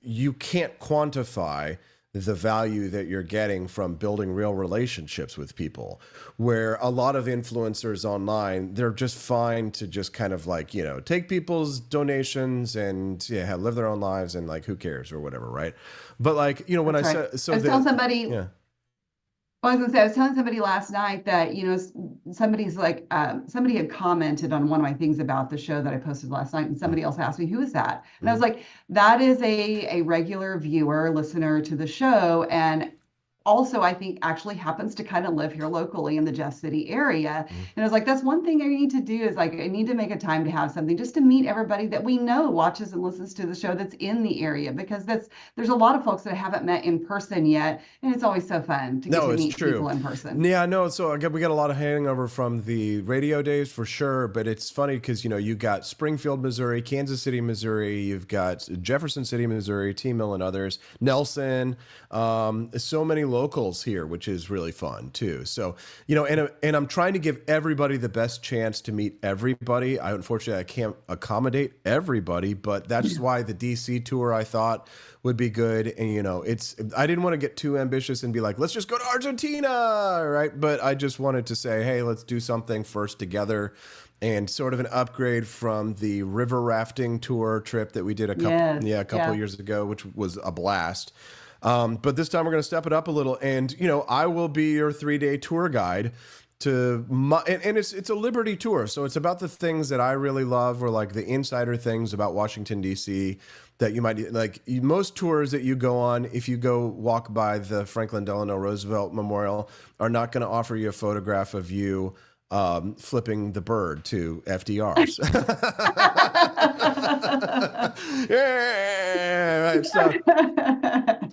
you can't quantify the value that you're getting from building real relationships with people, where a lot of influencers online, they're just fine to just kind of take people's donations and live their own lives, and who cares or whatever, right? But when That's I right. said, so I was telling somebody, yeah. I was telling somebody last night that, somebody had commented on one of my things about the show that I posted last night, and somebody else asked me, who is that? And I was like, that is a regular viewer, listener to the show. And also, I think actually happens to kind of live here locally in the Jeff City area. And I was like, that's one thing I need to do, is I need to make a time to have something just to meet everybody that we know watches and listens to the show that's in the area, because there's a lot of folks that I haven't met in person yet. And it's always so fun to get to meet people in person. Yeah, no. So we got a lot of hangover from the radio days for sure. But it's funny because, you got Springfield, Missouri, Kansas City, Missouri. You've got Jefferson City, Missouri, T-Mill and others, Nelson, so many locals here, which is really fun too. So, and I'm trying to give everybody the best chance to meet everybody. Unfortunately, I can't accommodate everybody, but that's why the DC tour I thought would be good. And, I didn't want to get too ambitious and be like, let's just go to Argentina, right? But I just wanted to say, hey, let's do something first together. And sort of an upgrade from the river rafting tour trip that we did a couple years ago, which was a blast. But this time we're going to step it up a little, and I will be your 3-day tour guide and it's a Liberty tour, so it's about the things that I really love, or the insider things about Washington D.C. that you might most tours that you go on, if you go walk by the Franklin Delano Roosevelt Memorial, are not going to offer you a photograph of you flipping the bird to FDR's. Yeah, right. So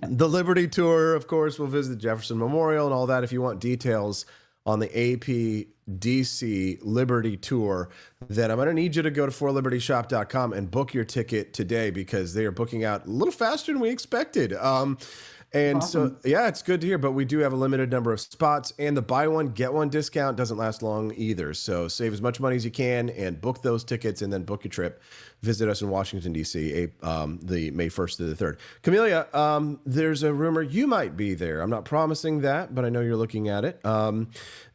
the Liberty tour, of course, will visit the Jefferson Memorial and all that. If you want details on the AP DC Liberty Tour, then I'm going to need you to go to forlibertyshop.com and book your ticket today, because they are booking out a little faster than we expected. And so, yeah, it's good to hear, but we do have a limited number of spots, and the buy one, get one discount doesn't last long either. So save as much money as you can and book those tickets, and then book your trip. Visit us in Washington, D.C., the May 1st to the 3rd. Camellia, there's a rumor you might be there. I'm not promising that, but I know you're looking at it. I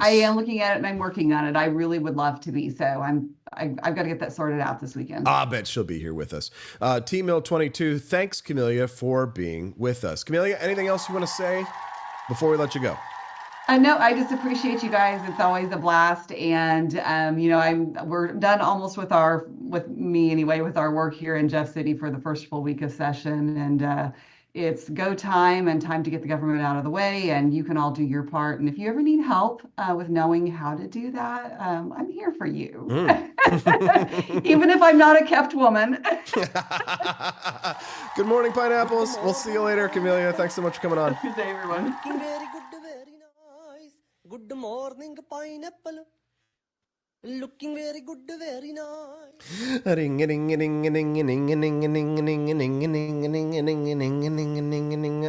am looking at it, and I'm working on it. I really would love to be, so I've got to get that sorted out this weekend. I bet she'll be here with us. T-Mill22, thanks, Camellia, for being with us. Camellia, anything else you want to say before we let you go? No, I just appreciate you guys. It's always a blast, and we're done almost with our work here in Jeff City for the first full week of session, and it's go time and time to get the government out of the way, and you can all do your part. And if you ever need help with knowing how to do that, I'm here for you. Even if I'm not a kept woman. Good morning, pineapples. We'll see you later, Camellia. Thanks so much for coming on. Good day, everyone. Looking very good, very nice. Good morning, pineapple. Looking very good, very nice.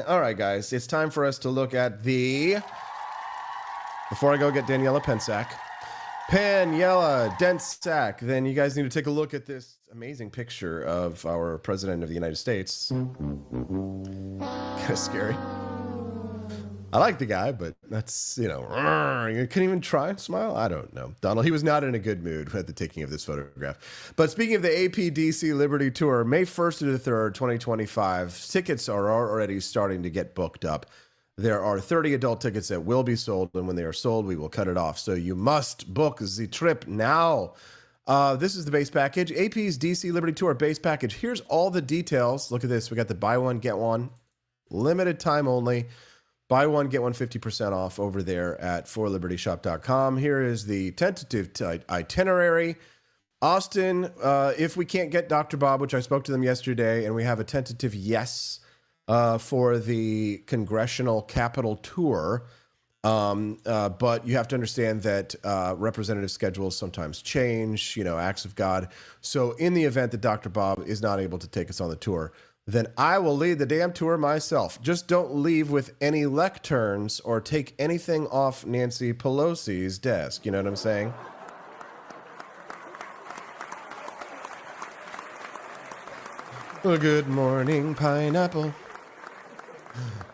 All right, guys, it's time for us to look at before I go get Daniela Dentsack, then you guys need to take a look at this amazing picture of our president of the United States. Kind of scary. I like the guy, but that's, you couldn't even try and smile. I don't know. Donald, he was not in a good mood at the taking of this photograph. But speaking of the APDC Liberty Tour, May 1st to the 3rd, 2025, tickets are already starting to get booked up. There are 30 adult tickets that will be sold, and when they are sold, we will cut it off. So you must book the trip now. This is the base package, AP's DC Liberty Tour base package. Here's all the details. Look at this. We got the buy one, get one, limited time only. Buy one, get one 50% off over there at forlibertyshop.com. Here is the tentative itinerary. Austin, if we can't get Dr. Bob, which I spoke to them yesterday, and we have a tentative yes for the Congressional Capitol Tour. But you have to understand that representative schedules sometimes change, acts of God. So in the event that Dr. Bob is not able to take us on the tour, then I will lead the damn tour myself. Just don't leave with any lecterns or take anything off Nancy Pelosi's desk. You know what I'm saying? Well, good morning, pineapple.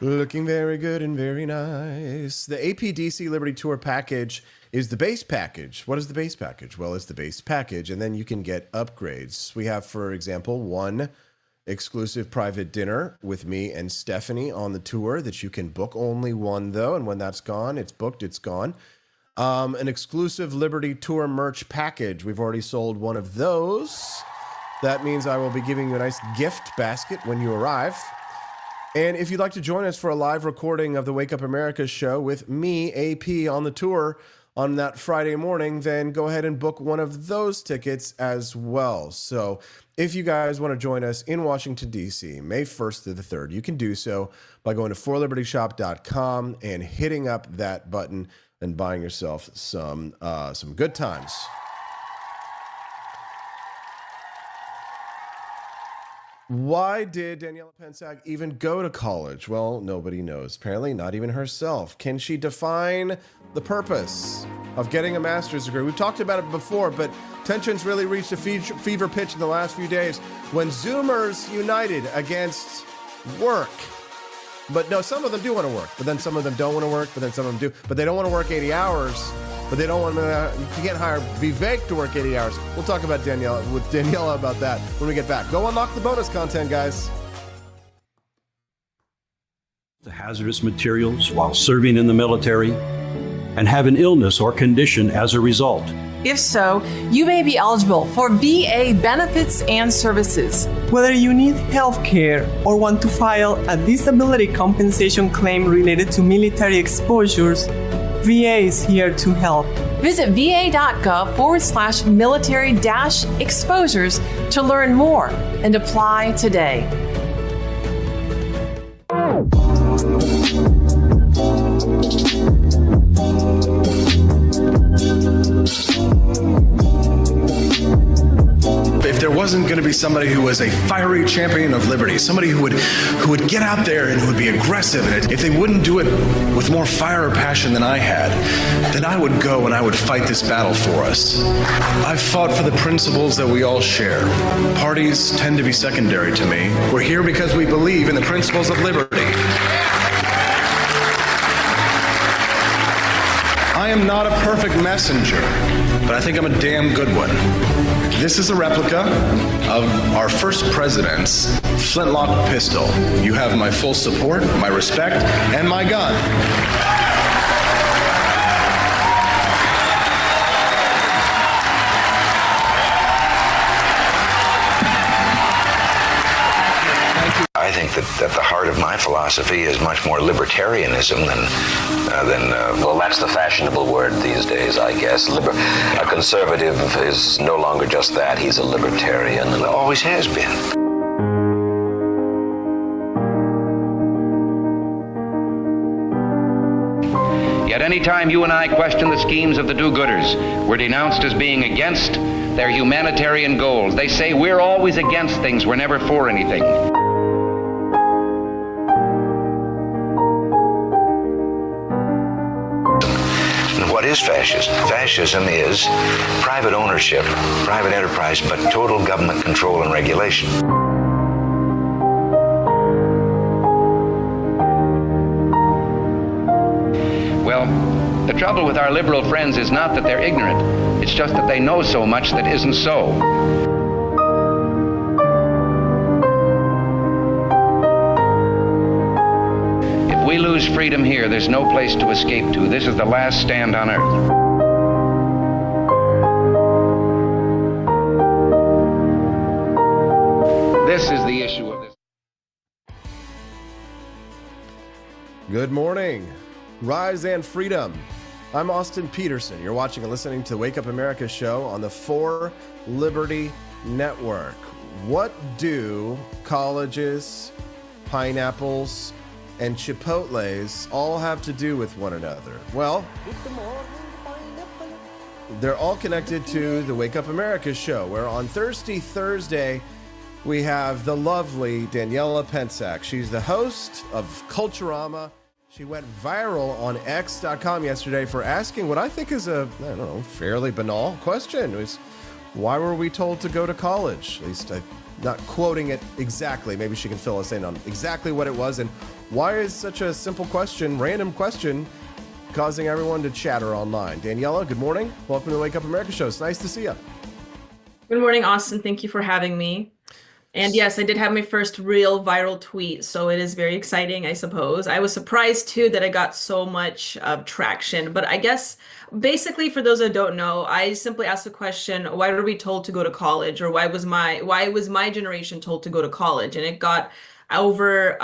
Looking very good and very nice. The APDC Liberty Tour package is the base package. What is the base package? Well, it's the base package, and then you can get upgrades. We have, for example, one exclusive private dinner with me and Stephanie on the tour that you can book. Only one, though, and when that's gone, it's booked, it's gone. An exclusive Liberty Tour merch package. We've already sold one of those. That means I will be giving you a nice gift basket when you arrive. And if you'd like to join us for a live recording of the Wake Up America show with me, AP, on the tour on that Friday morning, then go ahead and book one of those tickets as well. So if you guys want to join us in Washington, D.C., May 1st to the 3rd, you can do so by going to forlibertyshop.com and hitting up that button and buying yourself some good times. Why did Daniela Dentsack even go to college? Well, nobody knows. Apparently, not even herself. Can she define the purpose of getting a master's degree? We've talked about it before, but tensions really reached a fever pitch in the last few days when Zoomers united against work. But no, some of them do want to work, but then some of them don't want to work, but then some of them do. But they don't want to work 80 hours, but they don't want to, you can't hire Vivek to work 80 hours. We'll talk about Daniela about that when we get back. Go unlock the bonus content, guys. The hazardous materials while serving in the military and have an illness or condition as a result. If so, you may be eligible for VA benefits and services. Whether you need health care or want to file a disability compensation claim related to military exposures, VA is here to help. Visit va.gov/military-exposures to learn more and apply today. there wasn't going to be somebody who was a fiery champion of liberty, somebody who would get out there and who would be aggressive, and if they wouldn't do it with more fire or passion than I had, then I would go and I would fight this battle for us. I've fought for the principles that we all share. Parties tend to be secondary to me. We're here because we believe in the principles of liberty. I am not a perfect messenger, but I think I'm a damn good one. This is a replica of our first president's flintlock pistol. You have my full support, my respect, and my gun. I think that the heart of my philosophy is much more libertarianism than well, that's the fashionable word these days, I guess. A conservative is no longer just that. He's a libertarian and always has been. Yet any time you and I question the schemes of the do-gooders, we're denounced as being against their humanitarian goals. They say we're always against things, we're never for anything. What is fascism? Fascism is private ownership, private enterprise, but total government control and regulation. Well, the trouble with our liberal friends is not that they're ignorant. It's just that they know so much that isn't so. If we lose freedom here, there's no place to escape to. This is the last stand on earth. This is the issue of this. Good morning. Rise and freedom. I'm Austin Peterson. You're watching and listening to the Wake Up America show on the 4 Liberty Network. What do colleges, pineapples, and Chipotles all have to do with one another? Well, they're all connected to the Wake Up America show, where on Thursday, we have the lovely Daniela Pensack. She's the host of Culturama. She went viral on X.com yesterday for asking what I think is a, fairly banal question. It was, why were we told to go to college? At least I'm not quoting it exactly. Maybe she can fill us in on exactly what it was. And why is such a simple question, random question, causing everyone to chatter online? Daniela, good morning. Welcome to the Wake Up America show. It's nice to see you. Good morning, Austin. Thank you for having me. And yes, I did have my first real viral tweet, so it is very exciting, I suppose. I was surprised, too, that I got so much traction. But I guess, basically, for those that don't know, I simply asked the question, why were we told to go to college? Or why was my generation told to go to college? And it got over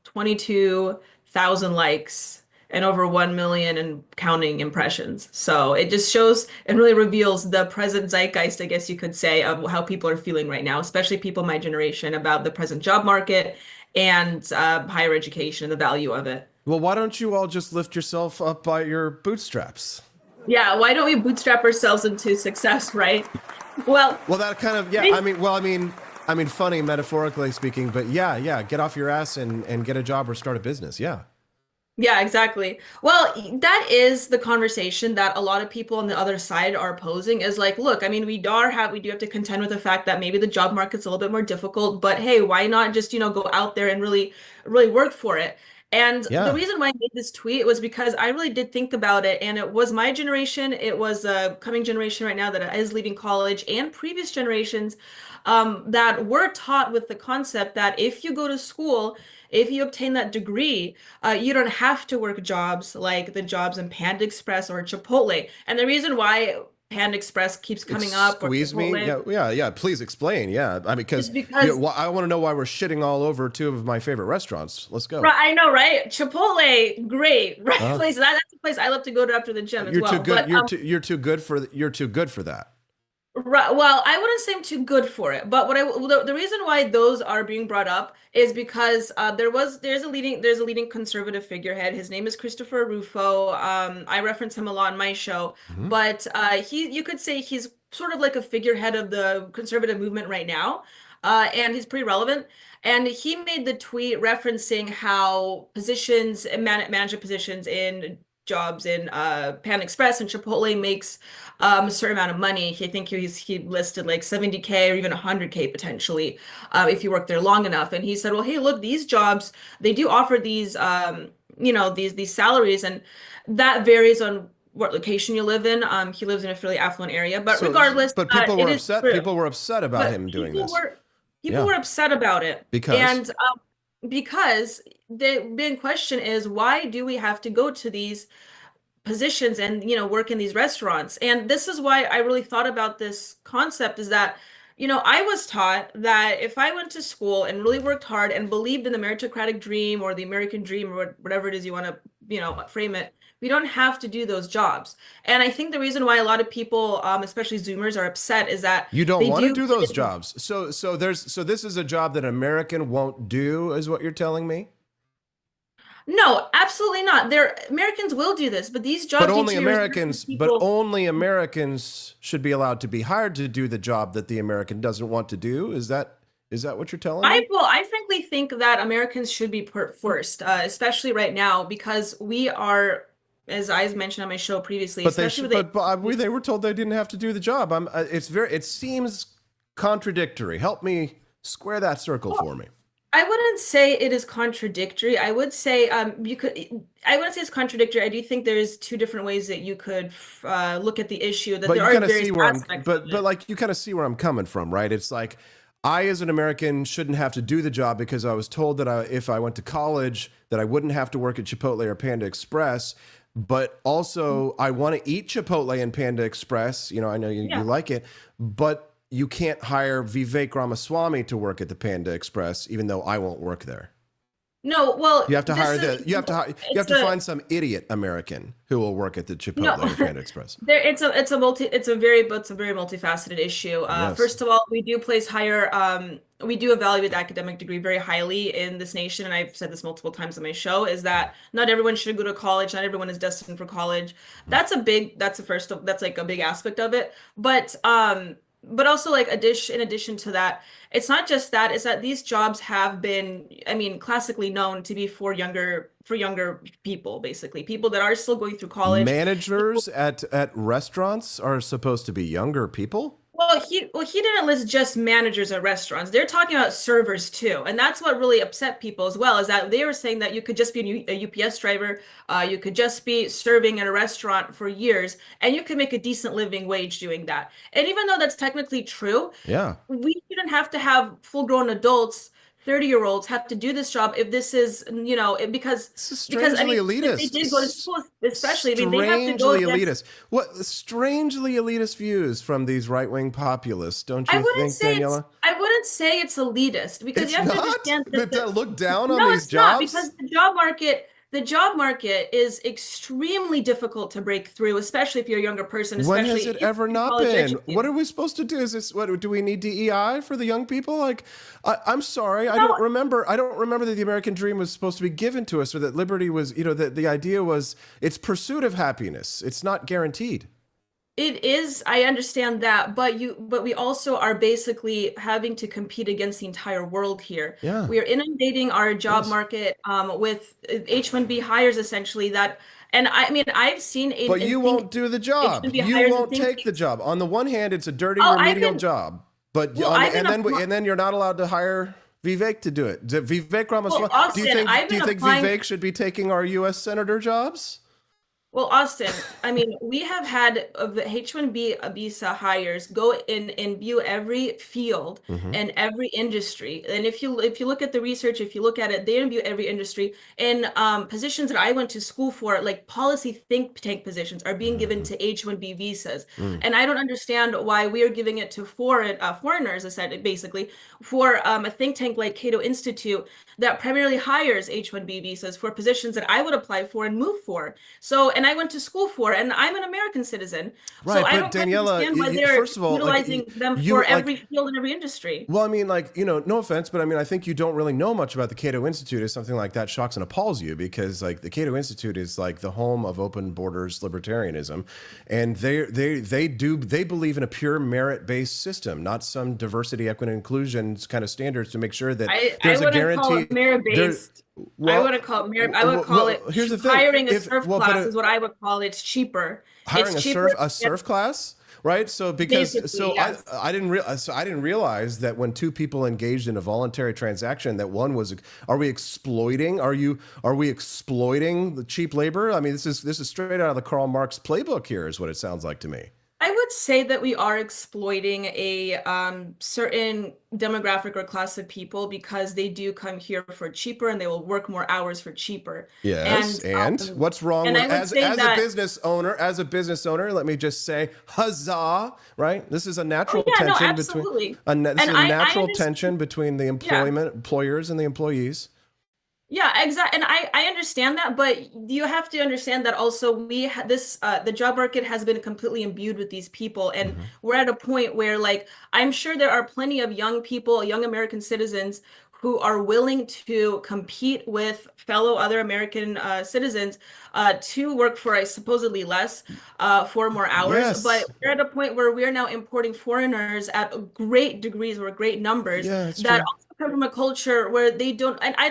22,000 likes and over 1 million and counting impressions. So it just shows and really reveals the present zeitgeist, I guess you could say, of how people are feeling right now, especially people my generation, about the present job market and higher education and the value of it. Well, why don't you all just lift yourself up by your bootstraps? Yeah, why don't we bootstrap ourselves into success, right? Well, that kind of, yeah, I mean, funny metaphorically speaking, but yeah, get off your ass and get a job or start a business, yeah. Yeah, exactly. Well, that is the conversation that a lot of people on the other side are posing, is like, look, I mean, we do have to contend with the fact that maybe the job market's a little bit more difficult, but hey, why not just, go out there and really, really work for it? And the reason why I made this tweet was because I really did think about it, and it was my generation, it was a coming generation right now that is leaving college, and previous generations that were taught with the concept that if you go to school, if you obtain that degree, you don't have to work jobs like the jobs in Panda Express or Chipotle. And the reason why Panda Express keeps coming up. Squeeze me? Yeah. Please explain. Yeah. I mean, because I want to know why we're shitting all over 2 of my favorite restaurants. Let's go. Right, I know, right? Chipotle, great. Right, place. That's a place I love to go to after the gym as well. Too good. But, you're too good for that. Right. Well, I wouldn't say I'm too good for it, but the reason why those are being brought up is because there's a leading conservative figurehead. His name is Christopher Rufo. I reference him a lot on my show, but you could say he's sort of like a figurehead of the conservative movement right now, and he's pretty relevant. And he made the tweet referencing how positions, management positions in jobs in Panda Express and Chipotle makes a certain amount of money. I think he listed like 70K or even 100K potentially if you work there long enough. And he said, well, hey, look, these jobs, they do offer these, these salaries, and that varies on what location you live in. He lives in a fairly affluent area, but regardless, but people were upset. People were upset about him doing this. People were upset about it because the big question is, why do we have to go to these positions and work in these restaurants? And this is why I really thought about this concept, is that I was taught that if I went to school and really worked hard and believed in the meritocratic dream or the American dream or whatever it is you want to frame it, we don't have to do those jobs. And I think the reason why a lot of people, especially Zoomers, are upset is that you don't want to do those jobs. So this is a job that an American won't do, is what you're telling me? No, absolutely not. Americans will do this, but these jobs. But only Americans should be allowed to be hired to do the job that the American doesn't want to do. Is that what you're telling me? I frankly think that Americans should be put first, especially right now, because we are, as I mentioned on my show previously, but they were told they didn't have to do the job. It seems contradictory. Help me square that circle for me. I wouldn't say it is contradictory. I would say I wouldn't say it's contradictory. I do think there's two different ways that you could look at the issue. That there are various aspects. But like you kind of see where I'm coming from, right? It's like I, as an American, shouldn't have to do the job because I was told that if I went to college, that I wouldn't have to work at Chipotle or Panda Express. But also, I want to eat Chipotle and Panda Express. I know you like it, but you can't hire Vivek Ramaswamy to work at the Panda Express, even though I won't work there. No, well, you have to find some idiot American who will work at the Chipotle or Panda Express. It's a very multifaceted issue. Yes. First of all, we do place higher. We do evaluate the academic degree very highly in this nation, and I've said this multiple times on my show, is that not everyone should go to college. Not everyone is destined for college. That's like a big aspect of it. But also, like, in addition to that, it's not just that, it's that these jobs have been, classically known to be for younger people, basically. People that are still going through college. Managers at restaurants are supposed to be younger people? Well, he didn't list just managers at restaurants. They're talking about servers too, and that's what really upset people as well. Is that they were saying that you could just be a UPS driver, you could just be serving at a restaurant for years, and you could make a decent living wage doing that. And even though that's technically true, we shouldn't have to have full-grown adults. 30-year-olds have to do this job if this is, because elitist. They did go to school, especially. They have to go elitist. What strangely elitist views from these right-wing populists, don't you think, Daniela? I wouldn't say it's elitist, because you have to understand that look down on these jobs. No, it's not, because the job market is extremely difficult to break through, especially if you're a younger person. When has it ever not been? What are we supposed to do? Is this do we need DEI for the young people? Like, I'm sorry, I don't remember that the American dream was supposed to be given to us, or that liberty was, that the idea was it's pursuit of happiness. It's not guaranteed. It is, I understand that, but we also are basically having to compete against the entire world here. Yeah. We are inundating our job market with H-1B hires, essentially, and I've seen But you won't do the job. You won't take the job. On the one hand, it's a dirty remedial job, but and then you're not allowed to hire Vivek to do it. Vivek Ramaswamy. Do you think Vivek should be taking our U.S. senator jobs? Well, Austin, we have had the H-1B visa hires go in and view every field and every industry. And if you look at the research, if you look at it, they interview every industry. And positions that I went to school for, like policy think tank positions, are being given to H-1B visas. And I don't understand why we are giving it to foreigners, basically, for a think tank like Cato Institute that primarily hires H-1B visas for positions that I would apply for and move for. So, and and I went to school for, and I'm an American citizen. Right, So I but don't Daniela, understand why they're first of all, like, utilizing them you, for like, every field and every industry. well, I mean, like, you know, no offense, but I mean, I think you don't really know much about the Cato Institute if something like that shocks and appalls you, because like the Cato Institute is like the home of open borders libertarianism, and they believe in a pure merit-based system, not some diversity, equity, and inclusion kind of standards to make sure that there's a guarantee. Call it merit-based. I wouldn't call it merit. I would call it here's the thing. Hiring a surf class is what I would call it. It's cheaper. Hiring it's cheaper a surf class, right? So because yes. I didn't realize that when two people engaged in a voluntary transaction, that one was, are we exploiting the cheap labor? I mean, this is straight out of the Karl Marx playbook here, is what it sounds like to me. I would say that we are exploiting a certain demographic or class of people because they do come here for cheaper and they will work more hours for cheaper. Yes, and what's wrong with as a business owner? Let me just say, huzzah! Right, this is a natural tension between tension between the employers and the employees. Yeah, exactly. And I understand that, but you have to understand that also the job market has been completely imbued with these people. And we're at a point where, like, I'm sure there are plenty of young people, young American citizens who are willing to compete with fellow other American citizens to work for supposedly less, for more hours. Yes. But we're at a point where we're now importing foreigners at great degrees or great numbers that also come from a culture where they don't, and I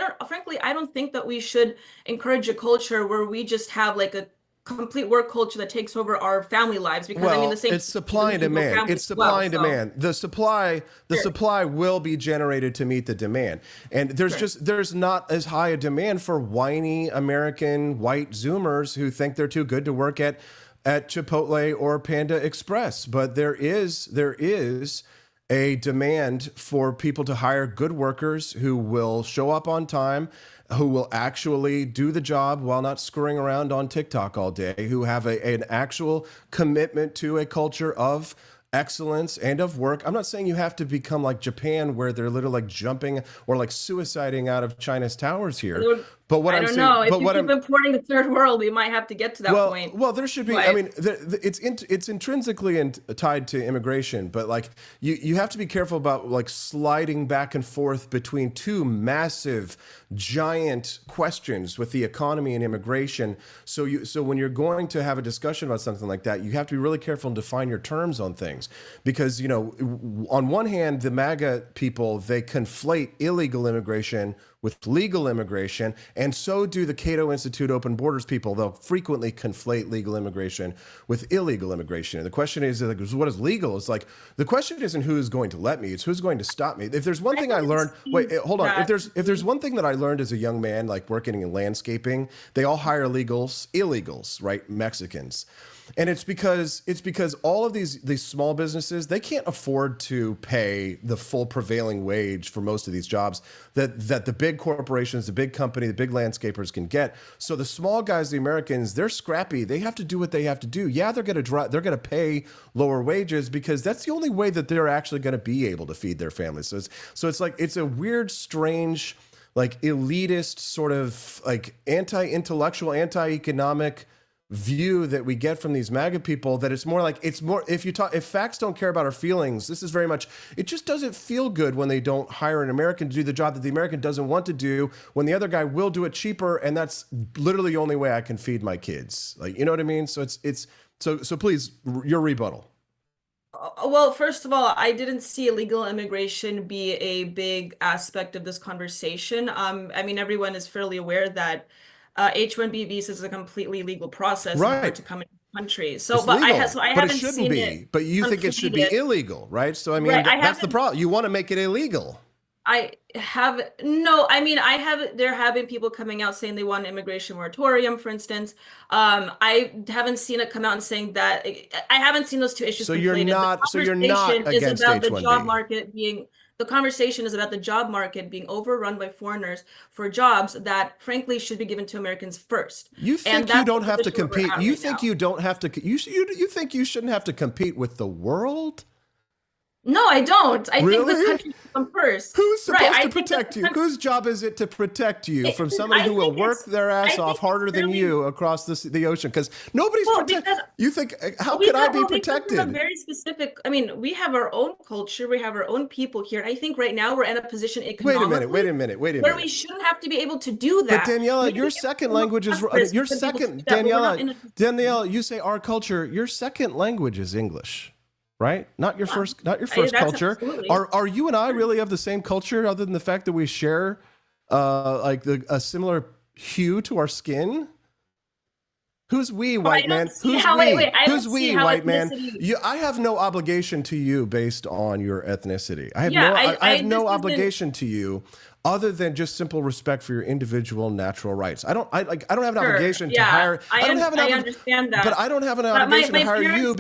don't think that we should encourage a culture where we just have like a complete work culture that takes over our family lives, because I mean the same. It's supply and demand. It's supply and demand. The supply will be generated to meet the demand, and there's not as high a demand for whiny American white Zoomers who think they're too good to work at Chipotle or Panda Express. But there is a demand for people to hire good workers who will show up on time, who will actually do the job while not screwing around on TikTok all day, who have an actual commitment to a culture of excellence and of work. I'm not saying you have to become like Japan, where they're literally like jumping or like suiciding out of China's towers here. But what I'm saying, if you keep importing the third world, we might have to get to that point. Well, there should be. I mean, it's intrinsically tied to immigration, but like you have to be careful about like sliding back and forth between two massive, giant questions with the economy and immigration. So when you're going to have a discussion about something like that, you have to be really careful and define your terms on things, because on one hand, the MAGA people, they conflate illegal immigration with legal immigration, and so do the Cato Institute Open Borders people. They'll frequently conflate legal immigration with illegal immigration. And the question is, like, what is legal? It's like, the question isn't who is going to let me, it's who's going to stop me. If there's one thing I learned, hold on. If there's one thing that I learned as a young man, like working in landscaping, they all hire illegals, right? Mexicans. And it's because all of these small businesses, they can't afford to pay the full prevailing wage for most of these jobs that the big corporations, the big company, the big landscapers can get. So the small guys, the Americans, they're scrappy. They have to do what they have to do. Yeah, they're going to pay lower wages because that's the only way that they're actually going to be able to feed their families. So it's like, it's a weird, strange, like elitist sort of like anti-intellectual, anti-economic view that we get from these MAGA people, that it's more if facts don't care about our feelings, this is very much, it just doesn't feel good when they don't hire an American to do the job that the American doesn't want to do, when the other guy will do it cheaper, and that's literally the only way I can feed my kids. Like, you know what I mean? So so please, your rebuttal. Well, first of all, I didn't see illegal immigration be a big aspect of this conversation. I mean, everyone is fairly aware that H-1B visa is a completely legal process in order to come into the country. So, but I haven't seen it. But you think it should be illegal, right? So, I mean, that's the problem. You want to make it illegal. There have been people coming out saying they want an immigration moratorium, for instance. I haven't seen it come out and saying that. I haven't seen those two issues conflated. You're not against H-1B. The conversation is about the job market being overrun by foreigners for jobs that, frankly, should be given to Americans first. You think you don't have to compete? You think you don't have to? You think you shouldn't have to compete with the world? No, I don't. I think Really? the country should come first. Who's supposed Right, I to think protect you? that- Whose job is it to protect you from somebody who will work their ass off harder than you across the ocean? Because nobody's protected. You think, how could I be protected? A very specific. I mean, we have our own culture. We have our own people here. I think right now we're in a position economically. Wait a minute. Where we shouldn't have to be able to do that. But Daniela, your second language is Daniela. You say our culture. Your second language is English. Right? Not your first culture. Absolutely. Are you and I really of the same culture other than the fact that we share a similar hue to our skin? Who's we, white man? Who's we? Who's we, white man? I have no obligation to you based on your ethnicity. I have no obligation to you other than just simple respect for your individual natural rights. I don't have an obligation to hire. I understand that. But I don't have an obligation to hire you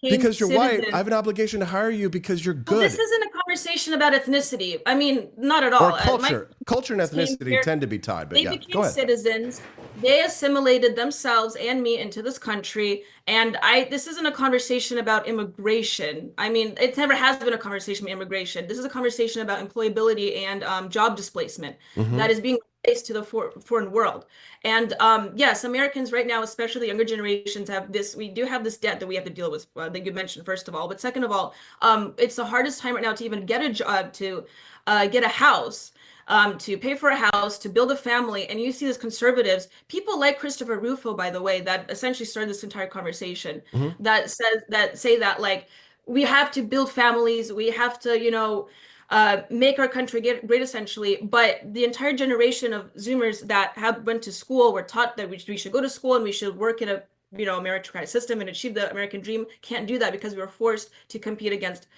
because you're white. I have an obligation to hire you because you're good. Well, this isn't a conversation about ethnicity. I mean, not at all. Or culture. Culture and ethnicity tend to be tied. But they became citizens. They assimilated themselves and me into this country. And this isn't a conversation about immigration. I mean, it never has been a conversation about immigration. This is a conversation about employability and job displacement that is being placed to the foreign world. And yes, Americans right now, especially younger generations, we do have this debt that we have to deal with, that you mentioned, first of all. But second of all, it's the hardest time right now to even get a job, to get a house. To pay for a house, to build a family. And you see these conservatives, people like Christopher Rufo, by the way, that essentially started this entire conversation, that say that like, we have to build families, we have to, make our country great, essentially. But the entire generation of Zoomers that went to school were taught that we should go to school and we should work in a meritocratic system and achieve the American dream. Can't do that because we were forced to compete against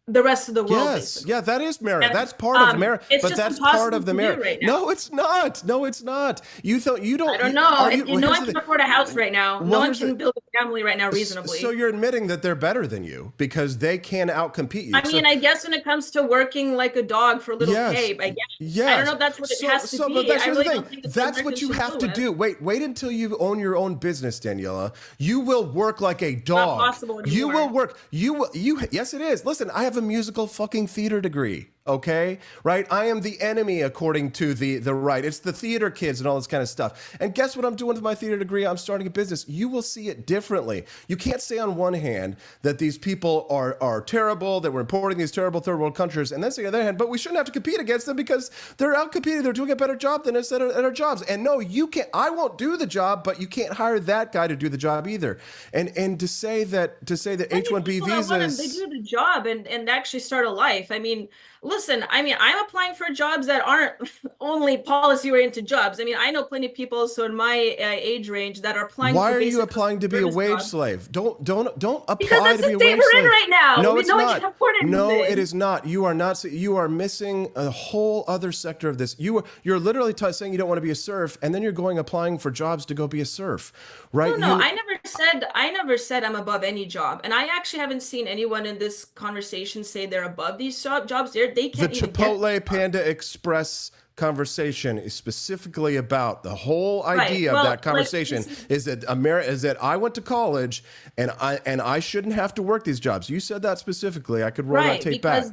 the rest of the world. Yes, basically. Yeah, that is merit. And, that's part of merit. But that's part of the merit. Right now. No, it's not. No, it's not. You don't. I don't know. No one can afford a house right now. No one can build a family right now reasonably. So you're admitting that they're better than you because they can outcompete you. I mean, I guess when it comes to working like a dog for little pay, I guess. Yes. I don't know if that's what it has to be. But that's the thing. That's what you have to do. Wait until you own your own business, Daniela. You will work like a dog. Not possible anymore. You will work. Yes, it is. Listen, I have a musical fucking theater degree. Okay, right? I am the enemy according to the right. It's the theater kids and all this kind of stuff. And guess what I'm doing with my theater degree? I'm starting a business. You will see it differently. You can't say on one hand that these people are terrible, that we're importing these terrible third world countries, and then say on the other hand, but we shouldn't have to compete against them because they're out competing. They're doing a better job than us at our jobs. And no, you can't. I won't do the job, but you can't hire that guy to do the job either. And to say that H-1B visas, they do the job and actually start a life. I mean. Listen, I mean, I'm applying for jobs that aren't only policy-oriented jobs. I mean, I know plenty of people, so in my age range, that are applying. Why are you applying to be a wage slave? Don't apply because to be a wage slave. Because that's the state we're in right now. No, it's not. No, it is not. You are not. You are missing a whole other sector of this. You're literally saying you don't want to be a serf, and then you're going applying for jobs to go be a serf, right? No, I never said I'm above any job, and I actually haven't seen anyone in this conversation say they're above these jobs. They can't the Chipotle Panda Express conversation is specifically about the whole idea of that conversation is that I went to college and I shouldn't have to work these jobs. You said that specifically. I could roll that tape back.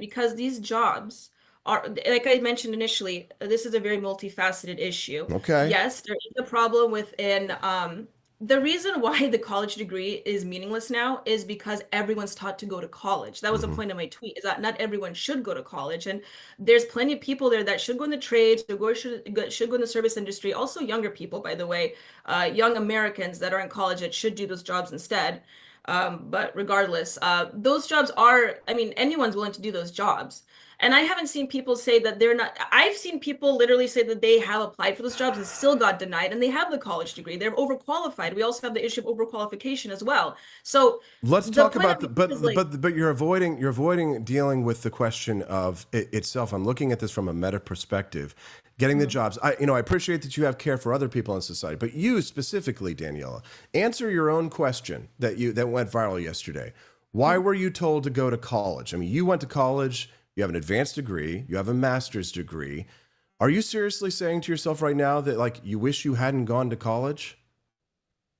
Because these jobs are, like I mentioned initially, this is a very multifaceted issue. Okay. Yes, there is a problem within the reason why the college degree is meaningless now is because everyone's taught to go to college. That was a point of my tweet, is that not everyone should go to college. And there's plenty of people there that should go in the trades, should go in the service industry. Also younger people, by the way, young Americans that are in college that should do those jobs instead. But regardless, those jobs are, I mean, anyone's willing to do those jobs. And I haven't seen people say that they're not. I've seen people literally say that they have applied for those jobs and still got denied, and they have the college degree. They're overqualified. We also have the issue of overqualification as well. So let's talk about but you're avoiding dealing with the question of it itself. I'm looking at this from a meta perspective. Getting the jobs. I appreciate that you have care for other people in society, but you specifically, Daniela, answer your own question that went viral yesterday. Why were you told to go to college? I mean, you went to college. You have an advanced degree. You have a master's degree. Are you seriously saying to yourself right now that like you wish you hadn't gone to college?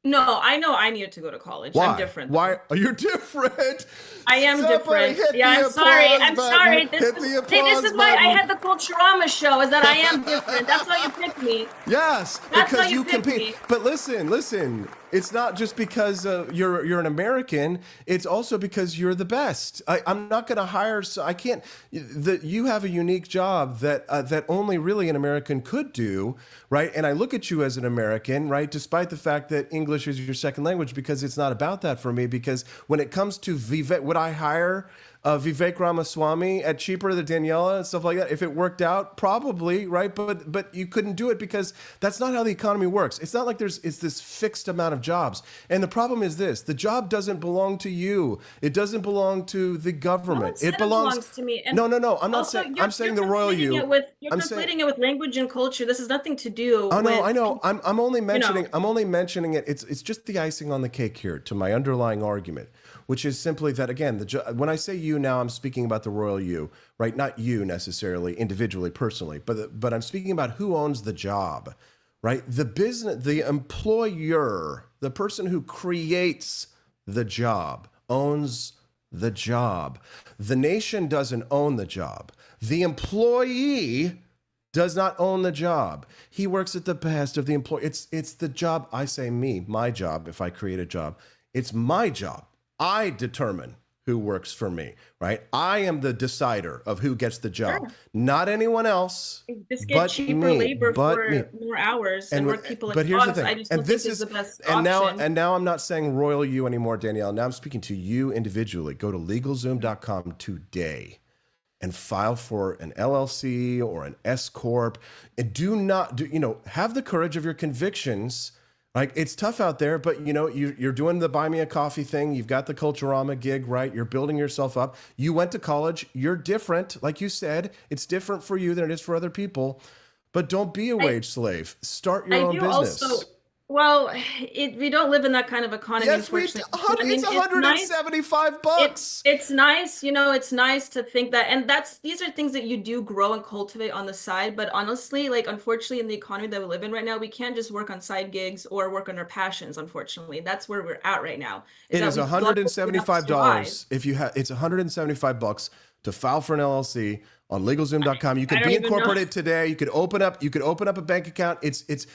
No, I know I needed to go to college. Why? I'm different. Why are you different? I am Somebody different. hit the Yeah, I'm sorry. applause I'm button. sorry. Hit the This applause is why I button. had the Culturama show, is that I am different. That's why you picked me. Yes, That's because why you picked compete. me. But listen. It's not just because you're an American. It's also because you're the best. I'm not going to hire. So I can't. You have a unique job that only really an American could do, right? And I look at you as an American, right? Despite the fact that English is your second language, because it's not about that for me. Because when it comes to Vivek, would I hire Vivek Ramaswamy at cheaper than Daniela and stuff like that? If it worked out, probably, right? But you couldn't do it because that's not how the economy works. It's not like it's this fixed amount of jobs. And the problem is this: the job doesn't belong to you. It doesn't belong to the government. No, it belongs to me. And no. I'm not also, saying. I'm saying the royal you. You're conflating it with language and culture. This has nothing to do. Oh no, with, I know. I'm only mentioning. know. I'm only mentioning it. It's just the icing on the cake here to my underlying argument, which is simply that, again, when I say you now, I'm speaking about the royal you, right? Not you necessarily, individually, personally, but I'm speaking about who owns the job, right? The business, the employer, the person who creates the job owns the job. The nation doesn't own the job. The employee does not own the job. He works at the behest of the employer. It's the job. I say my job, if I create a job, it's my job. I determine who works for me, right? I am the decider of who gets the job, not anyone else. Just get but cheaper me, labor but for me. more hours and work people like But here's the dogs. thing, I just and don't this think is is the best and option. now I'm not saying royal you anymore, Danielle. Now I'm speaking to you individually. Go to LegalZoom.com today and file for an LLC or an S corp, and have the courage of your convictions. Like, it's tough out there, but you're doing the buy me a coffee thing. You've got the Culturama gig, right? You're building yourself up. You went to college. You're different. Like you said, it's different for you than it is for other people. But don't be a wage slave. Start your own business. We don't live in that kind of economy. Yes, it's $175. It's nice, it's nice to think that, and these are things that you do grow and cultivate on the side. But honestly, unfortunately, in the economy that we live in right now, we can't just work on side gigs or work on our passions. Unfortunately, that's where we're at right now. It is $175 if you have. It's $175 to file for an LLC on LegalZoom.com. You could be incorporated today. You could open up a bank account. It's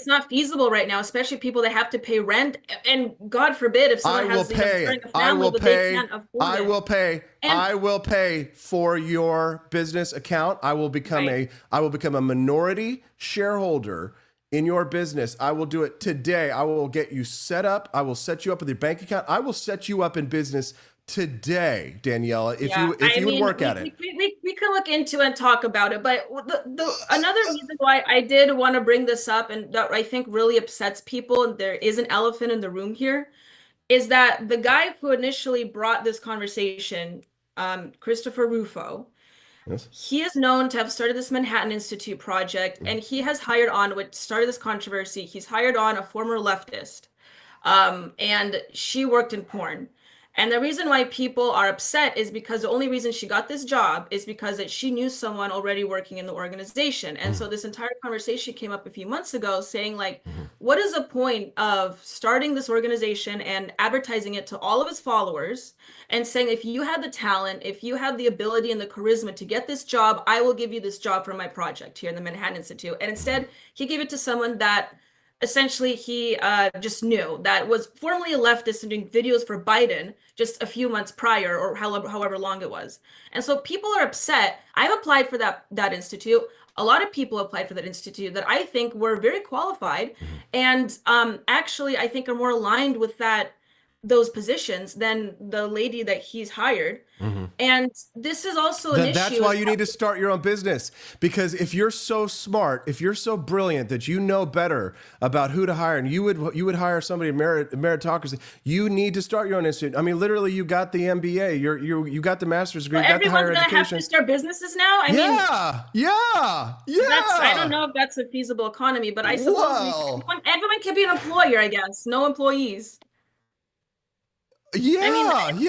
not feasible right now, especially people that have to pay rent. And God forbid if someone has a family but they can't afford it. I will pay for your business account. I will become a minority shareholder in your business. I will do it today. I will get you set up. I will set you up with your bank account. I will set you up in business today, Daniela, if you would work at it. We can look into and talk about it, but another reason why I did want to bring this up, and that I think really upsets people, and there is an elephant in the room here, is that the guy who initially brought this conversation, Christopher Rufo, yes, he is known to have started this Manhattan Institute project, and he has hired on what started this controversy. He's hired on a former leftist, and she worked in porn. And the reason why people are upset is because the only reason she got this job is because that she knew someone already working in the organization. And so this entire conversation came up a few months ago saying, what is the point of starting this organization and advertising it to all of his followers and saying, if you have the talent, if you have the ability and the charisma to get this job, I will give you this job for my project here in the Manhattan Institute. And instead, he gave it to someone that essentially he just knew, that was formerly a leftist and doing videos for Biden just a few months prior, or however long it was. And so people are upset. I've applied for that institute. A lot of people applied for that institute that I think were very qualified, and actually I think are more aligned with those positions than the lady that he's hired. And this is also an issue. That's why you need to start your own business, because if you're so smart, if you're so brilliant that you know better about who to hire, and you would hire somebody in meritocracy, you need to start your own institute. I mean, literally, you got the MBA, you got the master's degree, you got the higher education. Everyone's gonna have to start businesses now. I mean, I don't know if that's a feasible economy, but I suppose everyone can be an employer. I guess no employees. Contract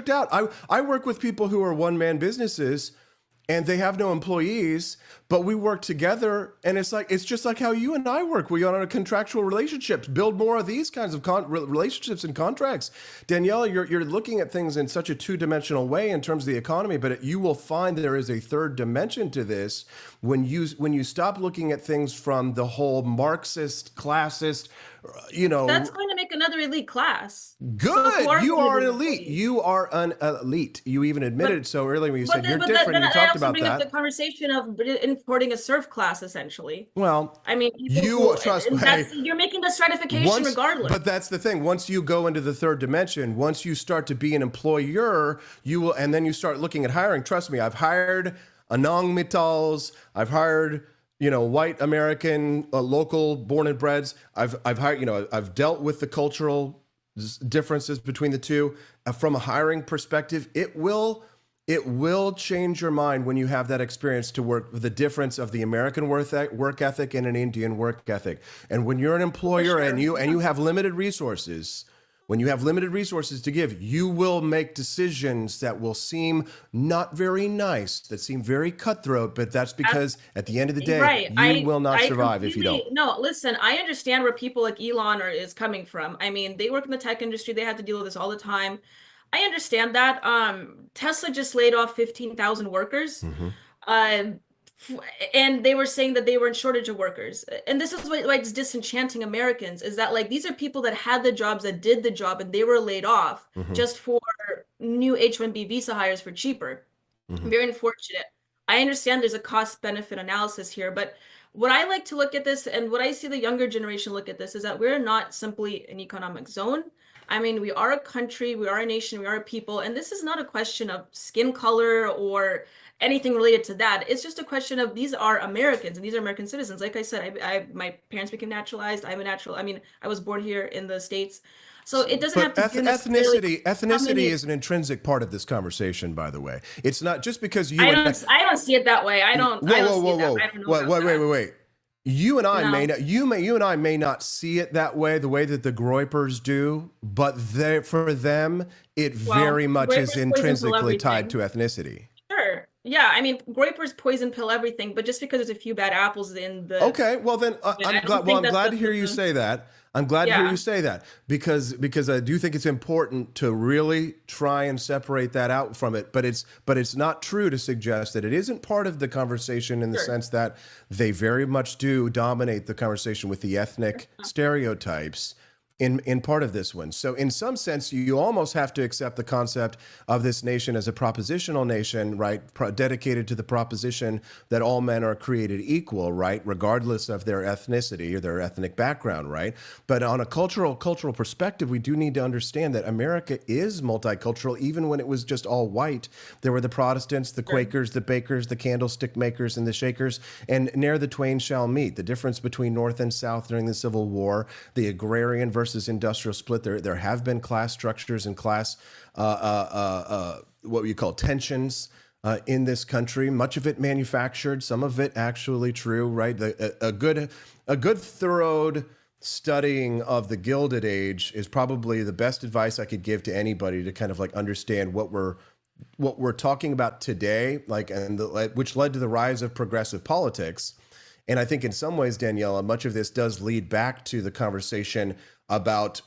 out. I work with people who are one-man businesses, and they have no employees, but we work together, and it's just like how you and I work. We are on a contractual relationships. Build more of these kinds of relationships and contracts. Daniela, you're looking at things in such a two-dimensional way in terms of the economy, but you will find there is a third dimension to this when you stop looking at things from the whole Marxist, classist, That's going to make another elite class. Good. You are an elite. You are an elite. You even admitted it so earlier when you said you're different. You talked about bring that. up the conversation of importing a serf class, essentially. Well, I mean, trust me. You're making the stratification regardless. But that's the thing. Once you go into the third dimension, once you start to be an employer, you will, and then you start looking at hiring. Trust me, I've hired Anong-Mittals. I've hired white American, local born and breds. I've hired, I've dealt with the cultural differences between the two. From a hiring perspective, it will change your mind when you have that experience to work with the difference of the American work ethic and an Indian work ethic. And when you're an employer and you have limited resources, when you have limited resources to give, you will make decisions that will seem not very nice, that seem very cutthroat, but that's because at the end of the day, you will not survive if you don't. No, listen, I understand where people like Elon is coming from. I mean, they work in the tech industry. They have to deal with this all the time. I understand that. Tesla just laid off 15,000 workers. And they were saying that they were in shortage of workers. And this is why it's disenchanting Americans, is that these are people that had the jobs, that did the job, and they were laid off just for new H-1B visa hires for cheaper. Very unfortunate. I understand there's a cost benefit analysis here, but what I like to look at this, and what I see the younger generation look at this, is that we're not simply an economic zone. I mean, we are a country, we are a nation, we are a people, and this is not a question of skin color or anything related to that. It's just a question of these are Americans and these are American citizens. Like I said, my parents became naturalized. I'm a natural. I mean, I was born here in the States. So it doesn't have to do ethnicity is an intrinsic part of this conversation, by the way. It's not just because you I don't see it that way. I don't Wait. You and I may not see it that way, the way that the Groypers do, but for them, it very much is intrinsically tied to ethnicity. Sure. Yeah, I mean, Groypers poison pill everything, but just because there's a few bad apples in the... Okay, well then, I'm glad to hear you say that. I'm glad to hear you say that because I do think it's important to really try and separate that out from it. But it's not true to suggest that it isn't part of the conversation in the sense that they very much do dominate the conversation with the ethnic stereotypes in part of this one. So in some sense, you almost have to accept the concept of this nation as a propositional nation, right? Dedicated to the proposition that all men are created equal, right? Regardless of their ethnicity or their ethnic background, right? But on a cultural perspective, we do need to understand that America is multicultural, even when it was just all white. There were the Protestants, the Quakers, the bakers, the candlestick makers, and the shakers, and ne'er the twain shall meet. The difference between North and South during the Civil War, the agrarian versus industrial split. There have been class structures and class what we call tensions in this country. Much of it manufactured, some of it actually true. Right, a good thorough studying of the Gilded Age is probably the best advice I could give to anybody to kind of understand what we're talking about today, which led to the rise of progressive politics. And I think in some ways, Daniela, much of this does lead back to the conversation about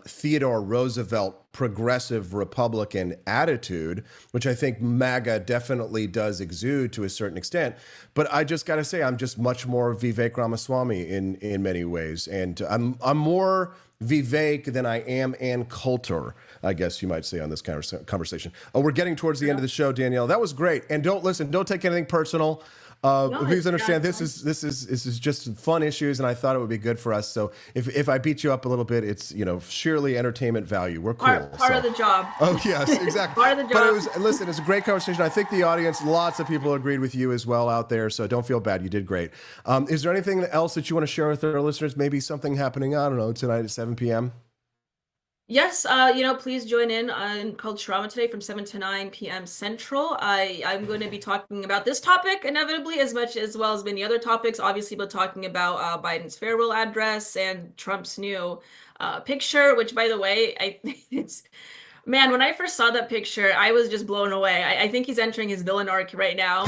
Theodore Roosevelt progressive Republican attitude, which I think MAGA definitely does exude to a certain extent. But I just got to say, I'm just much more Vivek Ramaswamy in many ways. And I'm more Vivek than I am Ann Coulter, I guess you might say, on this conversation. Oh, we're getting towards the end of the show, Danielle. That was great. And don't take anything personal. Please understand this is just fun issues, and I thought it would be good for us. So if I beat you up a little bit, it's sheerly entertainment value. We're cool. Part of the job. Oh yes, exactly. Part of the job. But it's a great conversation. I think the audience, lots of people agreed with you as well out there. So don't feel bad. You did great. Is there anything else that you want to share with our listeners? Maybe something happening, I don't know, tonight at 7 p.m. Yes, please join in Culturama today from 7 to 9 p.m. Central. I'm going to be talking about this topic inevitably as well as many other topics. Obviously, we're talking about Biden's farewell address and Trump's new picture, which, by the way, it's Man, when I first saw that picture, I was just blown away. I think he's entering his villain arc right now.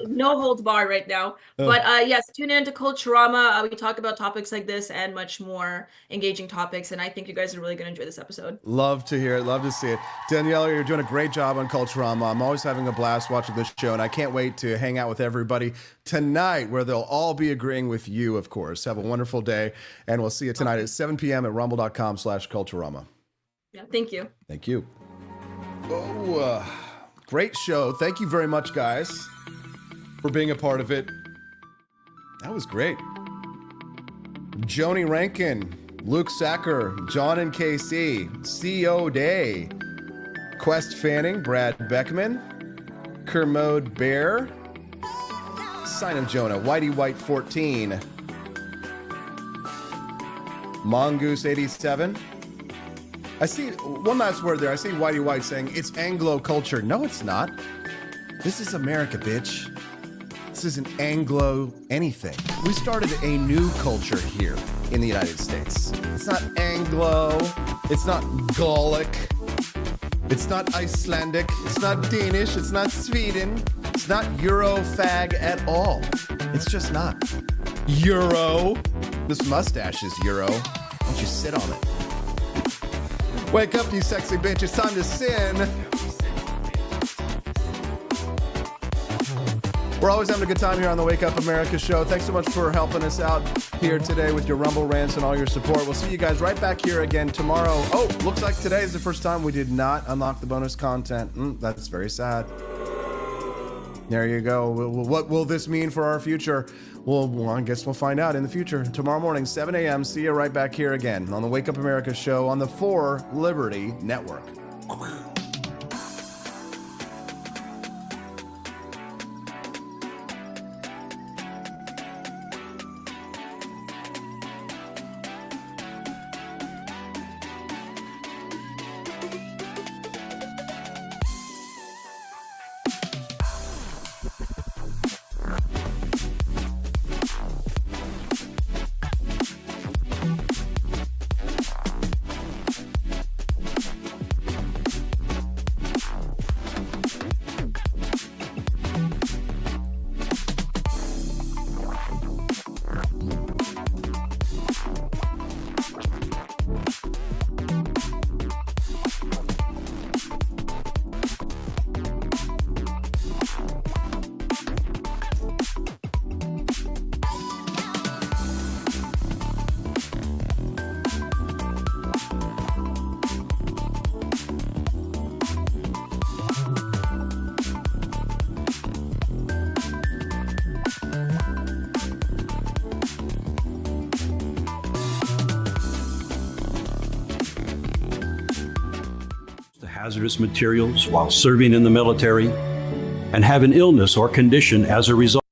No holds barred right now. But yes, tune in to Culturama. We talk about topics like this and much more engaging topics. And I think you guys are really going to enjoy this episode. Love to hear it. Love to see it. Danielle, you're doing a great job on Culturama. I'm always having a blast watching this show, and I can't wait to hang out with everybody tonight, where they'll all be agreeing with you, of course. Have a wonderful day, and we'll see you tonight at 7 p.m. at rumble.com/Culturama. Yeah, thank you. Thank you. Oh, great show. Thank you very much, guys, for being a part of it. That was great. Joni Rankin, Luke Sacker, John and KC, C.O. Day, Quest Fanning, Brad Beckman, Kermode Bear, Sign of Jonah, Whitey White 14, Mongoose 87. I see one last word there. I see Whitey White saying it's Anglo culture. No, it's not. This is America, bitch. This isn't Anglo anything. We started a new culture here in the United States. It's not Anglo. It's not Gallic. It's not Icelandic. It's not Danish. It's not Sweden. It's not Eurofag at all. It's just not. Euro. This mustache is Euro. Why don't you sit on it? Wake up, you sexy bitch. It's time to sin. We're always having a good time here on the Wake Up America show. Thanks so much for helping us out here today with your Rumble rants and all your support. We'll see you guys right back here again tomorrow. Oh, looks like today is the first time we did not unlock the bonus content. That's very sad. There you go. What will this mean for our future? Well, I guess we'll find out in the future. Tomorrow morning, 7 a.m. See you right back here again on the Wake Up America show on the 4 Liberty Network. hazardous materials while serving in the military, and have an illness or condition as a result.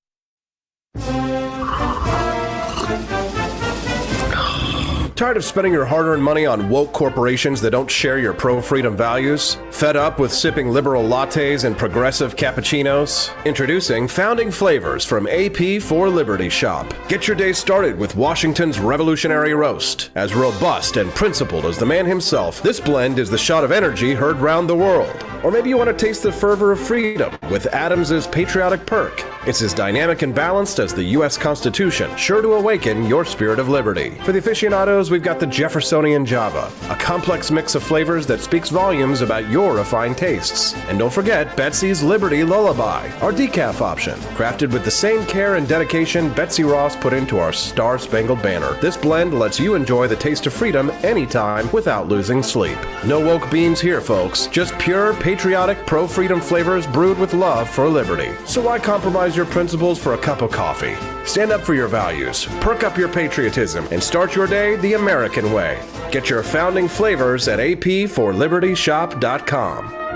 Tired of spending your hard-earned money on woke corporations that don't share your pro-freedom values? Fed up with sipping liberal lattes and progressive cappuccinos? Introducing Founding Flavors from AP for Liberty Shop. Get your day started with Washington's Revolutionary Roast. As robust and principled as the man himself, this blend is the shot of energy heard round the world. Or maybe you want to taste the fervor of freedom with Adams's Patriotic Perk. It's as dynamic and balanced as the U.S. Constitution, sure to awaken your spirit of liberty. For the aficionados, we've got the Jeffersonian Java, a complex mix of flavors that speaks volumes about your refined tastes. And don't forget Betsy's Liberty Lullaby, our decaf option, crafted with the same care and dedication Betsy Ross put into our Star-Spangled Banner. This blend lets you enjoy the taste of freedom anytime without losing sleep. No woke beans here, folks. Just pure, patriotic, pro-freedom flavors brewed with love for liberty. So why compromise your principles for a cup of coffee? Stand up for your values, perk up your patriotism, and start your day the American way. Get your Founding Flavors at apforlibertyshop.com.